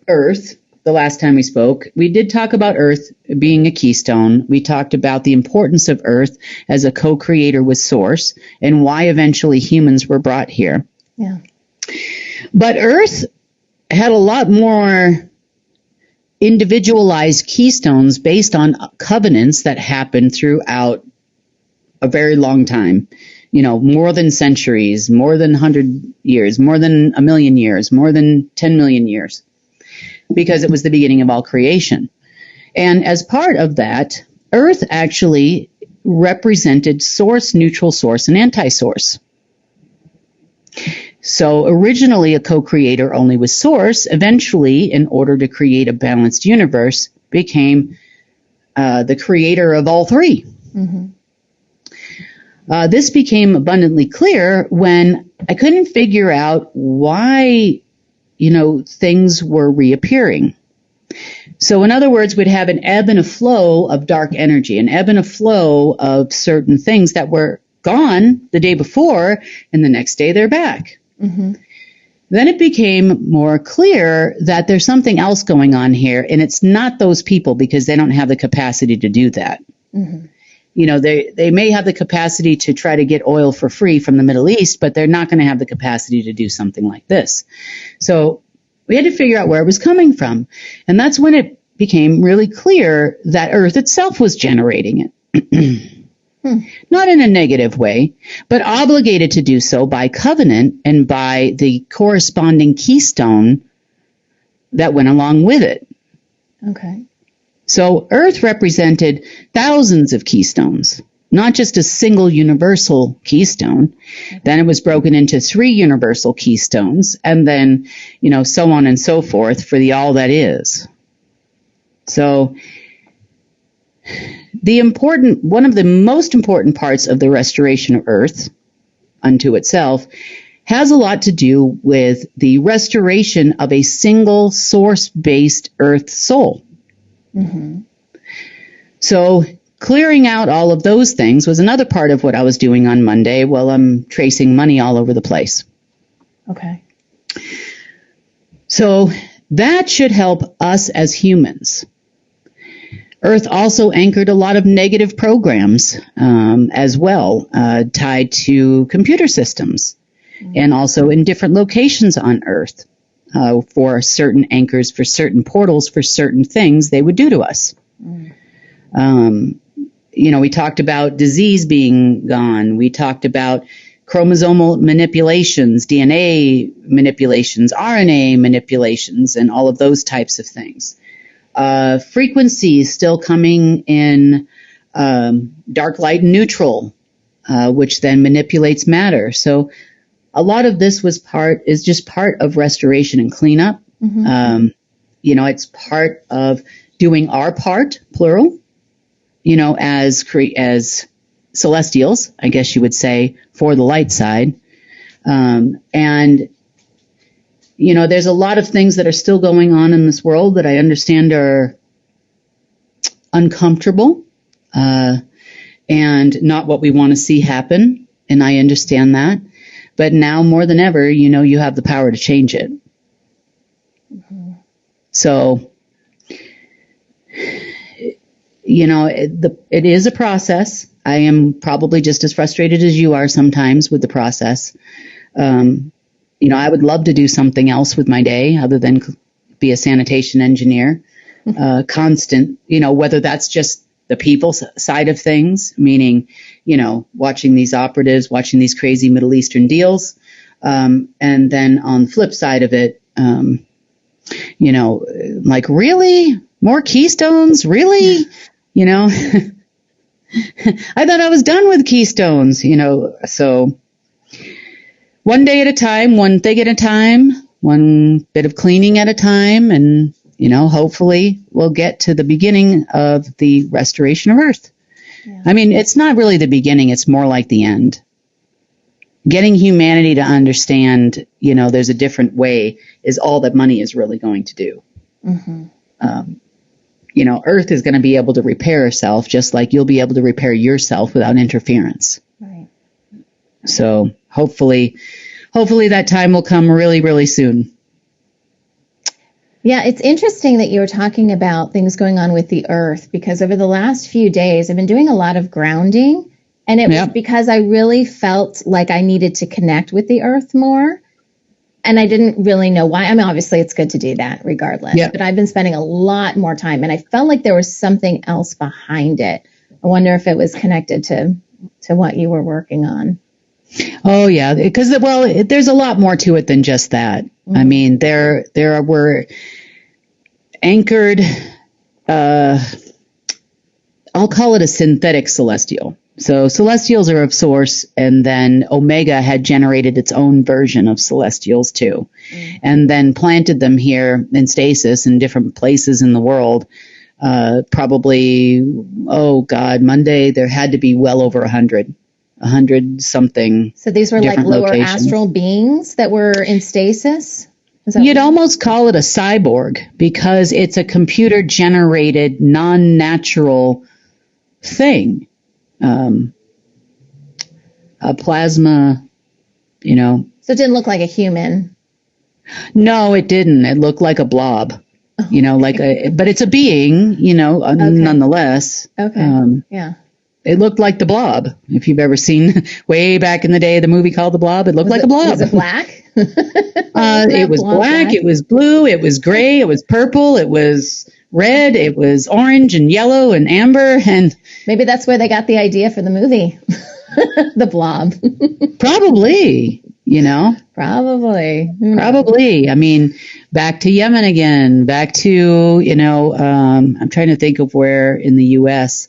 Earth the last time we spoke. We did talk about Earth being a keystone. We talked about the importance of Earth as a co-creator with Source and why eventually humans were brought here. Yeah. But Earth had a lot more individualized keystones based on covenants that happened throughout a very long time. More than centuries, more than 100 years, more than 1 million years, more than 10 million years, because it was the beginning of all creation. And as part of that, Earth actually represented source, neutral source, and anti-source. So originally a co-creator only with Source, eventually, in order to create a balanced universe, became the creator of all three. This became abundantly clear when I couldn't figure out why, things were reappearing. So in other words, we'd have an ebb and a flow of dark energy, an ebb and a flow of certain things that were gone the day before, and the next day they're back. Then it became more clear that there's something else going on here, and it's not those people because they don't have the capacity to do that. They may have the capacity to try to get oil for free from the Middle East, but they're not going to have the capacity to do something like this. So we had to figure out where it was coming from. And that's when it became really clear that Earth itself was generating it. Not in a negative way, but obligated to do so by covenant and by the corresponding keystone that went along with it. Okay. So Earth represented thousands of keystones, not just a single universal keystone. Then it was broken into 3 universal keystones, and then, so on and so forth for the all that is. So one of the most important parts of the restoration of Earth unto itself has a lot to do with the restoration of a single source-based earth soul. Mm-hmm. So clearing out all of those things was another part of what I was doing on Monday while I'm tracing money all over the place. Okay. So that should help us as humans. Earth also anchored a lot of negative programs as well, tied to computer systems, and also in different locations on Earth for certain anchors, for certain portals, for certain things they would do to us. We talked about disease being gone. We talked about chromosomal manipulations, DNA manipulations, RNA manipulations, and all of those types of things. Frequencies still coming in dark, light, and neutral, which then manipulates matter. So a lot of this is just part of restoration and cleanup. Mm-hmm. It's part of doing our part, plural, as celestials, I guess you would say, for the light side. There's a lot of things that are still going on in this world that I understand are uncomfortable and not what we want to see happen. And I understand that. But now more than ever, you have the power to change it. Mm-hmm. So, it is a process. I am probably just as frustrated as you are sometimes with the process. I would love to do something else with my day other than be a sanitation engineer. Constant, whether that's just the people side of things, meaning, watching these operatives, watching these crazy Middle Eastern deals. And then on the flip side of it, like, really? More Keystones? Really? I thought I was done with Keystones, so one day at a time, one thing at a time, one bit of cleaning at a time, and, hopefully we'll get to the beginning of the restoration of Earth. Yeah. I mean, it's not really the beginning, it's more like the end. Getting humanity to understand, there's a different way is all that money is really going to do. Mm-hmm. Earth is going to be able to repair herself just like you'll be able to repair yourself without interference. Right. So hopefully that time will come really, really soon. Yeah, it's interesting that you were talking about things going on with the Earth, because over the last few days, I've been doing a lot of grounding, and it was because I really felt like I needed to connect with the Earth more. And I didn't really know why. I mean, obviously, it's good to do that regardless. Yep. But I've been spending a lot more time, and I felt like there was something else behind it. I wonder if it was connected to what you were working on. Oh, yeah, because, there's a lot more to it than just that. Mm-hmm. I mean, there were anchored, I'll call it a synthetic celestial. So celestials are of source, and then Omega had generated its own version of celestials too, and then planted them here in stasis in different places in the world. Probably, Monday there had to be well over 100 something. So these were like lower astral beings that were in stasis? You'd almost call it a cyborg, because it's a computer generated non-natural thing. A plasma, So it didn't look like a human. No, it didn't. It looked like a blob, but it's a being, nonetheless. Okay. Yeah. It looked like the Blob. If you've ever seen way back in the day, the movie called The Blob, it looked like a blob. Was it black? It was black. It was blue. It was gray. It was purple. It was red. It was orange and yellow and amber. And maybe that's where they got the idea for the movie, The Blob. Probably. Probably. I mean, back to Yemen again, back to, I'm trying to think of where in the U.S.,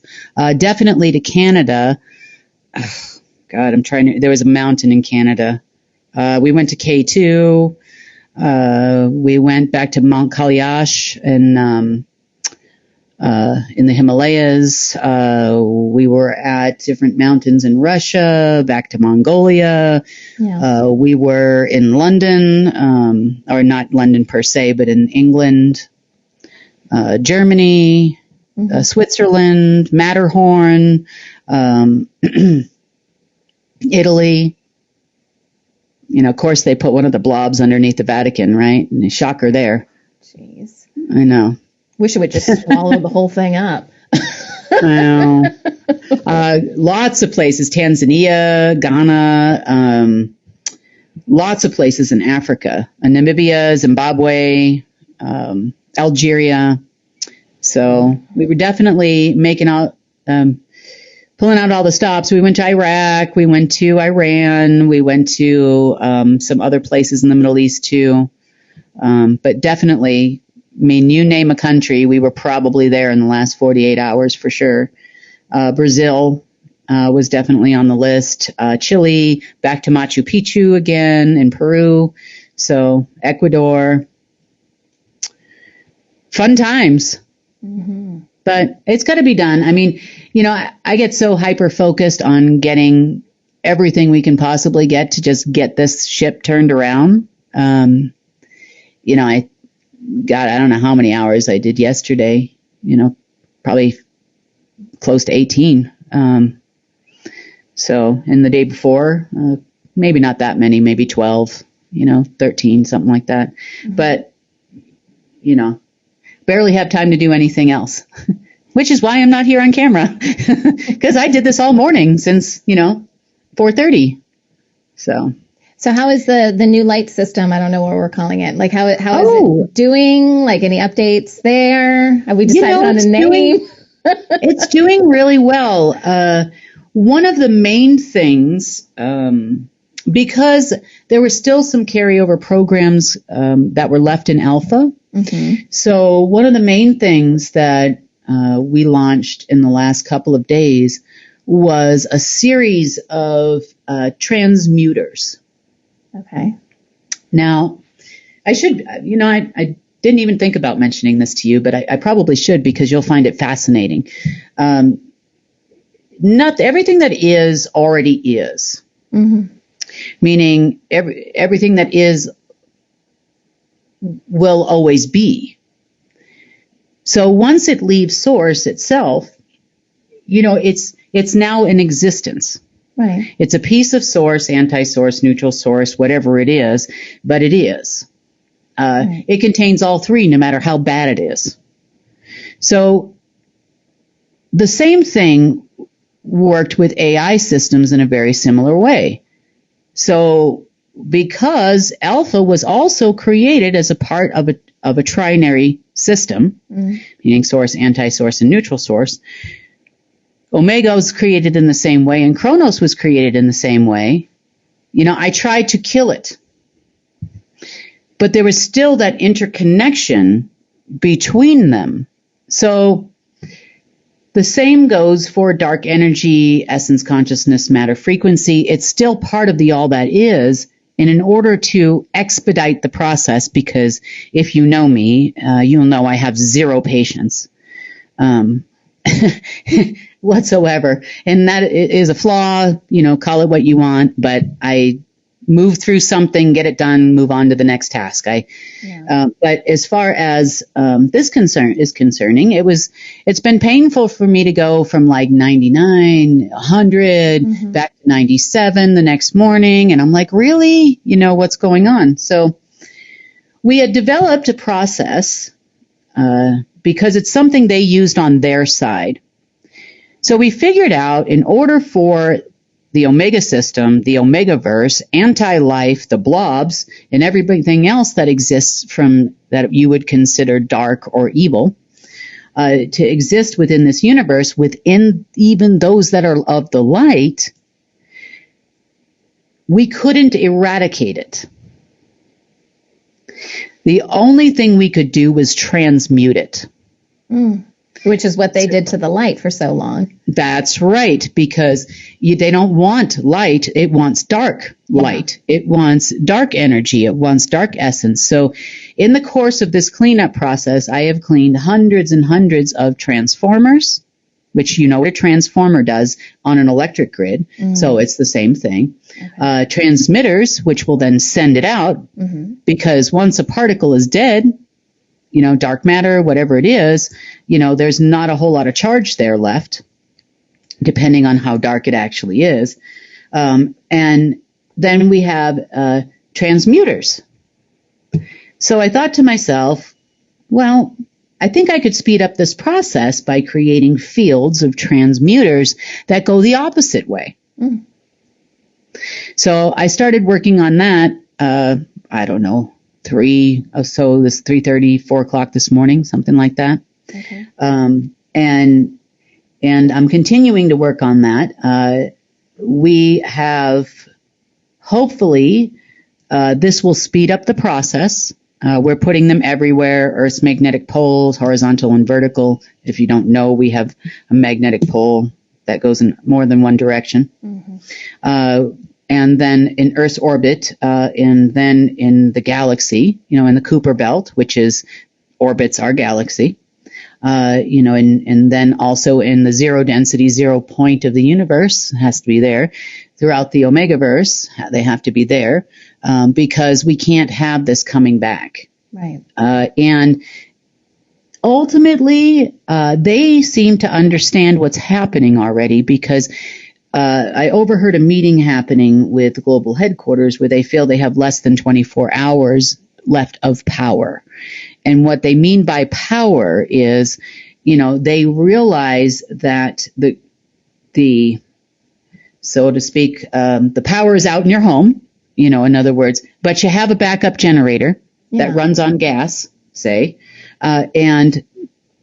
definitely to Canada. Oh, God, there was a mountain in Canada. We went to K2. We went back to Mount Kaliash and in the Himalayas. We were at different mountains in Russia, back to Mongolia. Yeah. We were in London, or not London per se, but in England, Germany, Switzerland, Matterhorn, Italy. Of course, they put one of the blobs underneath the Vatican, right? And shocker there. Jeez. I know. Wish it would just swallow the whole thing up. Well, lots of places, Tanzania, Ghana, lots of places in Africa, Namibia, Zimbabwe, Algeria. So we were definitely pulling out all the stops. We went to Iraq, we went to Iran, we went to some other places in the Middle East too. But definitely, you name a country, we were probably there in the last 48 hours for sure. Brazil was definitely on the list. Chile, back to Machu Picchu again, in Peru. So Ecuador. Fun times. Mm-hmm. But it's got to be done. I get so hyper-focused on getting everything we can possibly get to just get this ship turned around. I don't know how many hours I did yesterday, probably close to 18. And the day before, maybe not that many, maybe 12, 13, something like that. Mm-hmm. But, barely have time to do anything else, which is why I'm not here on camera, because I did this all morning since, 4:30. So how is the new light system? I don't know what we're calling it. Like how is it doing? Like any updates there? Have we decided on a name? It's doing really well. One of the main things, because there were still some carryover programs that were left in alpha. Mm-hmm. So one of the main things that we launched in the last couple of days was a series of transmuters. Okay. Now, I should, I didn't even think about mentioning this to you, but I probably should, because you'll find it fascinating. Not everything that is already is. Mm-hmm. Meaning everything that is will always be. So once it leaves source itself, it's now in existence. Right. It's a piece of source, anti-source, neutral source, whatever it is, but it is. Right. It contains all three, no matter how bad it is. So the same thing worked with AI systems in a very similar way. So because alpha was also created as a part of a trinary system, meaning source, anti-source, and neutral source, Omega was created in the same way, and Chronos was created in the same way. I tried to kill it. But there was still that interconnection between them. So the same goes for dark energy, essence, consciousness, matter, frequency. It's still part of the all that is. And in order to expedite the process, because if you know me, you'll know I have zero patience whatsoever. And that is a flaw, call it what you want, but I move through something, get it done, move on to the next task. But as far as this is concerning, it's been painful for me to go from like 99, 100, back to 97 the next morning. And I'm like, really? What's going on? So we had developed a process because it's something they used on their side. So we figured out, in order for the Omega system, the Omegaverse, anti-life, the blobs, and everything else that exists from that you would consider dark or evil, to exist within this universe, within even those that are of the light, we couldn't eradicate it. The only thing we could do was transmute it. Which is what they did to the light for so long. That's right, because they don't want light. It wants dark light. It wants dark energy. It wants dark essence. So in the course of this cleanup process, I have cleaned hundreds and hundreds of transformers, which you know what a transformer does on an electric grid. So it's the same thing. Okay. Transmitters, which will then send it out, because once a particle is dead, you know, dark matter, whatever it is, you know, there's not a whole lot of charge there left, depending on how dark it actually is. And then we have transmuters. So I thought to myself, well, I think I could speed up this process by creating fields of transmuters that go the opposite way. So I started working on that, I don't know, 3:30, 4 o'clock this morning, something like that. Okay. And I'm continuing to work on that. We have, hopefully, this will speed up the process. We're putting them everywhere, Earth's magnetic poles, horizontal and vertical. If you don't know, we have a magnetic pole that goes in more than one direction. And then in Earth's orbit, and then in the galaxy, you know, in the Kuiper belt, which orbits our galaxy. You know, and then also in the zero density, 0 point of the universe, has to be there. Throughout the Omegaverse, they have to be there, because we can't have this coming back. Right. And ultimately, they seem to understand what's happening already, because I overheard a meeting happening with global headquarters where they feel they have less than 24 hours left of power. And what they mean by power is, you know, they realize that the so to speak, the power is out in your home, you know, in other words, but you have a backup generator that runs on gas, say, and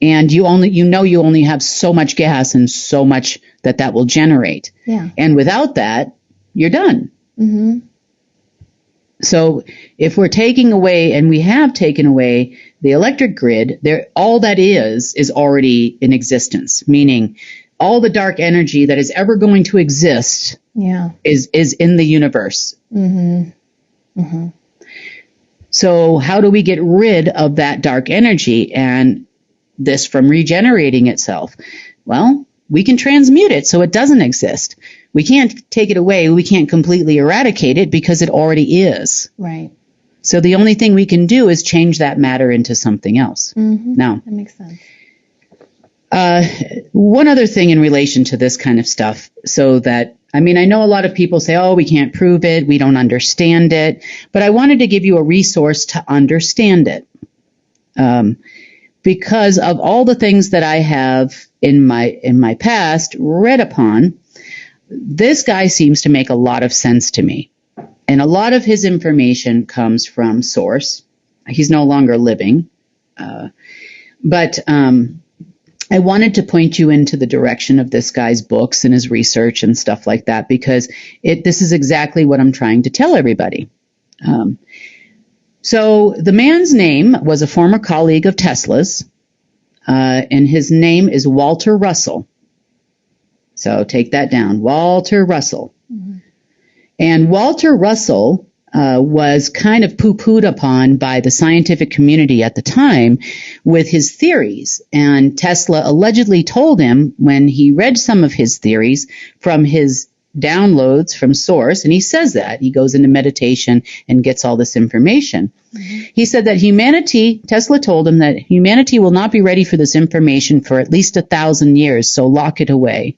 you only have so much gas and so much that will generate. Yeah. And without that, you're done. So if we're taking away, and we have taken away the electric grid, all that is already in existence, meaning all the dark energy that is ever going to exist is in the universe. So how do we get rid of that dark energy and this from regenerating itself? Well, we can transmute it so it doesn't exist. We can't take it away. We can't completely eradicate it because it already is. Right. So the only thing we can do is change that matter into something else. Now, that makes sense. One other thing in relation to this kind of stuff, so that, I mean, I know a lot of people say, oh, we can't prove it, we don't understand it, but I wanted to give you a resource to understand it. Because of all the things that I have in my past read upon, this guy seems to make a lot of sense to me. And a lot of his information comes from source. He's no longer living. But I wanted to point you into the direction of this guy's books and his research and stuff like that, because this is exactly what I'm trying to tell everybody. So the man's name was a former colleague of Tesla's, and his name is Walter Russell. So take that down, Walter Russell. And Walter Russell was kind of poo-pooed upon by the scientific community at the time with his theories. And Tesla allegedly told him, when he read some of his theories from his downloads from source, and he says that, he goes into meditation and gets all this information. He said that Tesla told him that humanity will not be ready for this information for at least 1,000 years, so lock it away.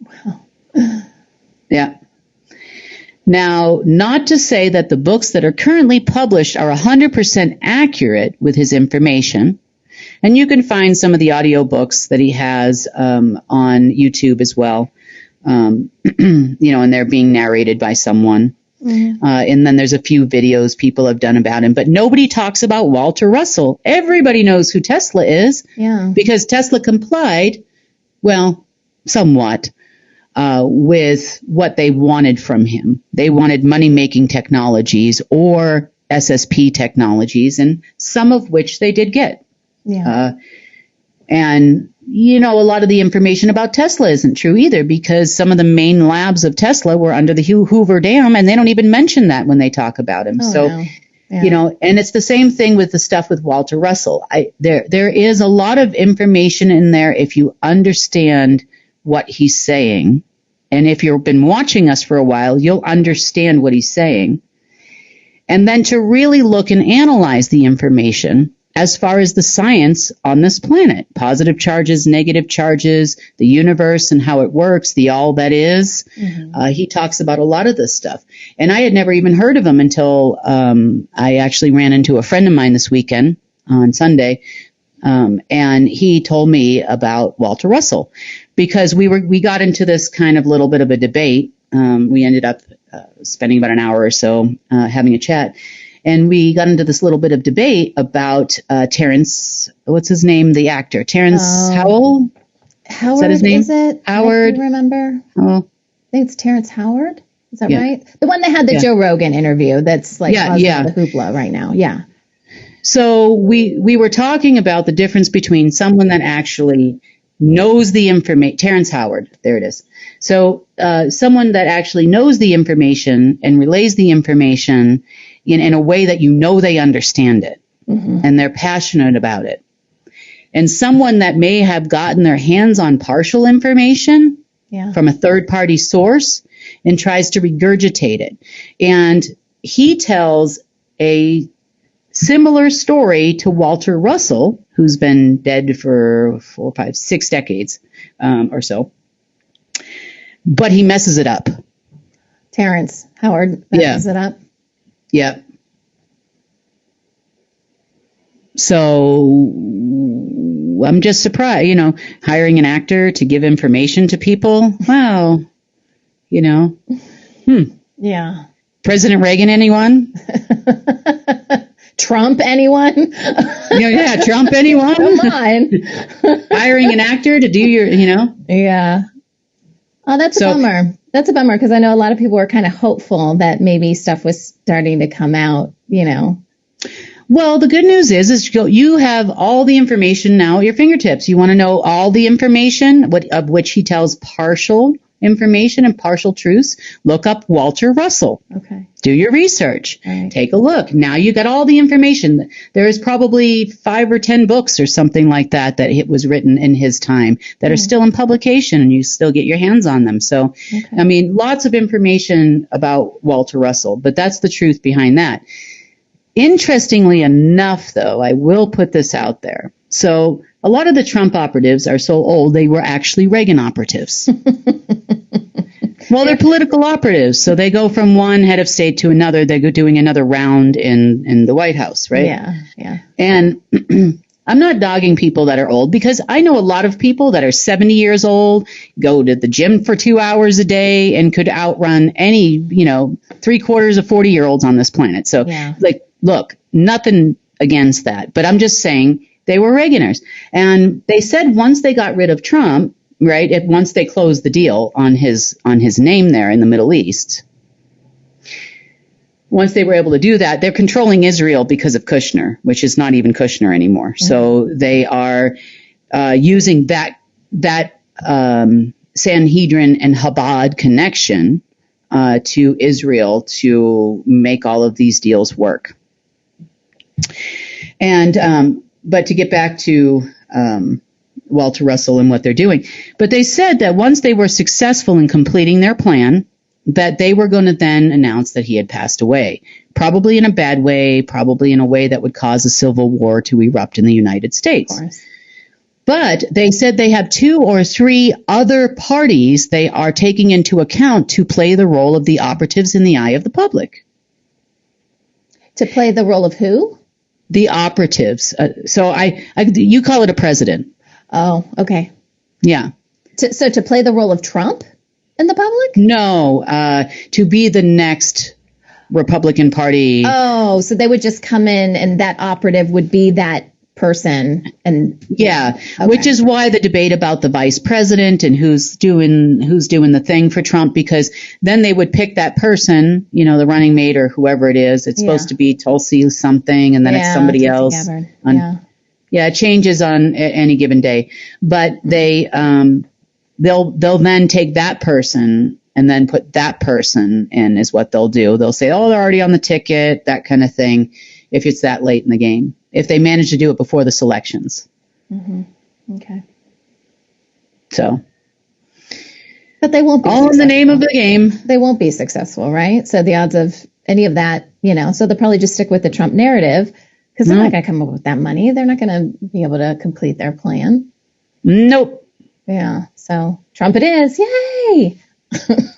Wow. Yeah. Now, not to say that the books that are currently published are 100% accurate with his information, and you can find some of the audio books that he has on YouTube as well, you know, and they're being narrated by someone. And then there's a few videos people have done about him, but nobody talks about Walter Russell. Everybody knows who Tesla is, because Tesla complied, well, somewhat, with what they wanted from him. They wanted money-making technologies or SSP technologies, and some of which they did get. And, you know, a lot of the information about Tesla isn't true either, because some of the main labs of Tesla were under the Hoover Dam, and they don't even mention that when they talk about him. Yeah. You know, and it's the same thing with the stuff with Walter Russell. There is a lot of information in there if you understand what he's saying. And if you've been watching us for a while, you'll understand what he's saying. And then to really look and analyze the information as far as the science on this planet, positive charges, negative charges, the universe and how it works, the all that is. He talks about a lot of this stuff. And I had never even heard of him until I actually ran into a friend of mine this weekend on Sunday. And he told me about Walter Russell because we got into this kind of little bit of a debate. We ended up spending about an hour or so having a chat. And we got into this little bit of debate about Terrence, what's his name, the actor? Terrence Howell? Howard, is that his name? Is it? Howard. I can remember. Oh. I think it's Terrence Howard. Is that right? The one that had the Joe Rogan interview that's like causing the hoopla right now. Yeah. So we were talking about the difference between someone that actually knows the information, Terrence Howard, there it is. So someone that actually knows the information and relays the information in a way that you know they understand it and they're passionate about it. And someone that may have gotten their hands on partial information from a third-party source and tries to regurgitate it. And he tells a similar story to Walter Russell, who's been dead for 4, 5, 6 decades or so. But he messes it up. Terrence Howard messes it up. Yep. So I'm just surprised, hiring an actor to give information to people. Wow. Yeah. President Reagan, anyone? Trump, anyone? Trump, anyone? Come on. Hiring an actor to do your, Yeah. Oh, that's a bummer. That's a bummer because I know a lot of people were kind of hopeful that maybe stuff was starting to come out, Well, the good news is you have all the information now at your fingertips. You want to know all the information, of which he tells partial information and partial truths. Look up Walter Russell. Okay. Do your research. Right. Take a look. Now you got all the information. There is probably 5 or 10 books or something like that it was written in his time that are still in publication and you still get your hands on them. So, lots of information about Walter Russell, but that's the truth behind that. Interestingly enough, though, I will put this out there. So a lot of the Trump operatives are so old, they were actually Reagan operatives. Well, they're political operatives, so they go from one head of state to another. They go doing another round in the White House, right? Yeah. And I'm not dogging people that are old because I know a lot of people that are 70 years old, go to the gym for 2 hours a day and could outrun any, 3/4 of 40-year-olds on this planet. So, look, nothing against that. But I'm just saying they were Reaganers. And they said once they got rid of Trump, right, once they closed the deal on his name there in the Middle East, once they were able to do that, they're controlling Israel because of Kushner, which is not even Kushner anymore. Mm-hmm. So they are using that Sanhedrin and Chabad connection to Israel to make all of these deals work. And but to get back to Walter Russell and what they're doing, but they said that once they were successful in completing their plan, that they were going to then announce that he had passed away, probably in a bad way, probably in a way that would cause a civil war to erupt in the United States. Of course. But they said they have 2 or 3 other parties they are taking into account to play the role of the operatives in the eye of the public. To play the role of who? The operatives. So you call it a president. Oh, okay. Yeah. So to play the role of Trump in the public? No, to be the next Republican Party. Oh, so they would just come in and that operative would be that person. And yeah, okay. Which is why the debate about the vice president and who's doing the thing for Trump, because then they would pick that person, the running mate or whoever it is. It's supposed to be Tulsi something, and then it's somebody else. It changes on any given day, but they'll then take that person and then put that person in is what they'll do. They'll say, oh, they're already on the ticket, that kind of thing, if it's that late in the game, if they manage to do it before the selections. Mm-hmm. Okay. So. But they won't be all successful. In the name of the game. They won't be successful, right? So the odds of any of that, so they'll probably just stick with the Trump narrative because they're not going to come up with that money. They're not going to be able to complete their plan. Nope. Yeah. So Trump it is. Yay!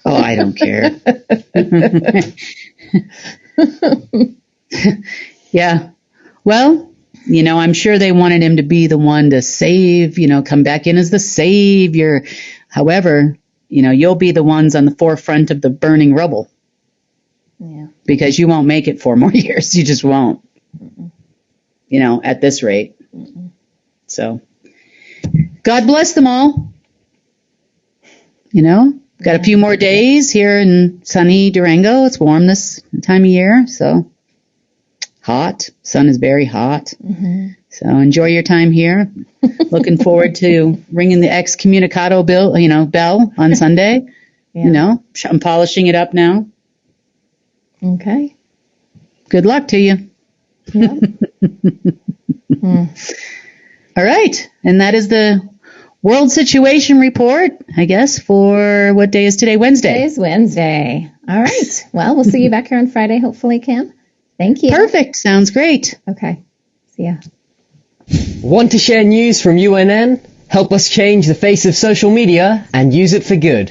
Oh, I don't care. Yeah. Well, I'm sure they wanted him to be the one to save, come back in as the savior. However, you'll be the ones on the forefront of the burning rubble. Yeah. Because you won't make it 4 more years. You just won't. Mm-mm. At this rate. Mm-mm. So, God bless them all. Got a few more days here in sunny Durango. It's warm this time of year, so hot. Sun is very hot. Mm-hmm. So enjoy your time here. Looking forward to ringing the excommunicado bell on Sunday. Yeah. I'm polishing it up now. Okay. Good luck to you. Yeah. All right. And that is the World Situation Report, I guess, for what day is today? Wednesday. Today's Wednesday. All right. Well, we'll see you back here on Friday, hopefully, Kim. Thank you. Perfect. Sounds great. Okay. See ya. Want to share news from UNN? Help us change the face of social media and use it for good.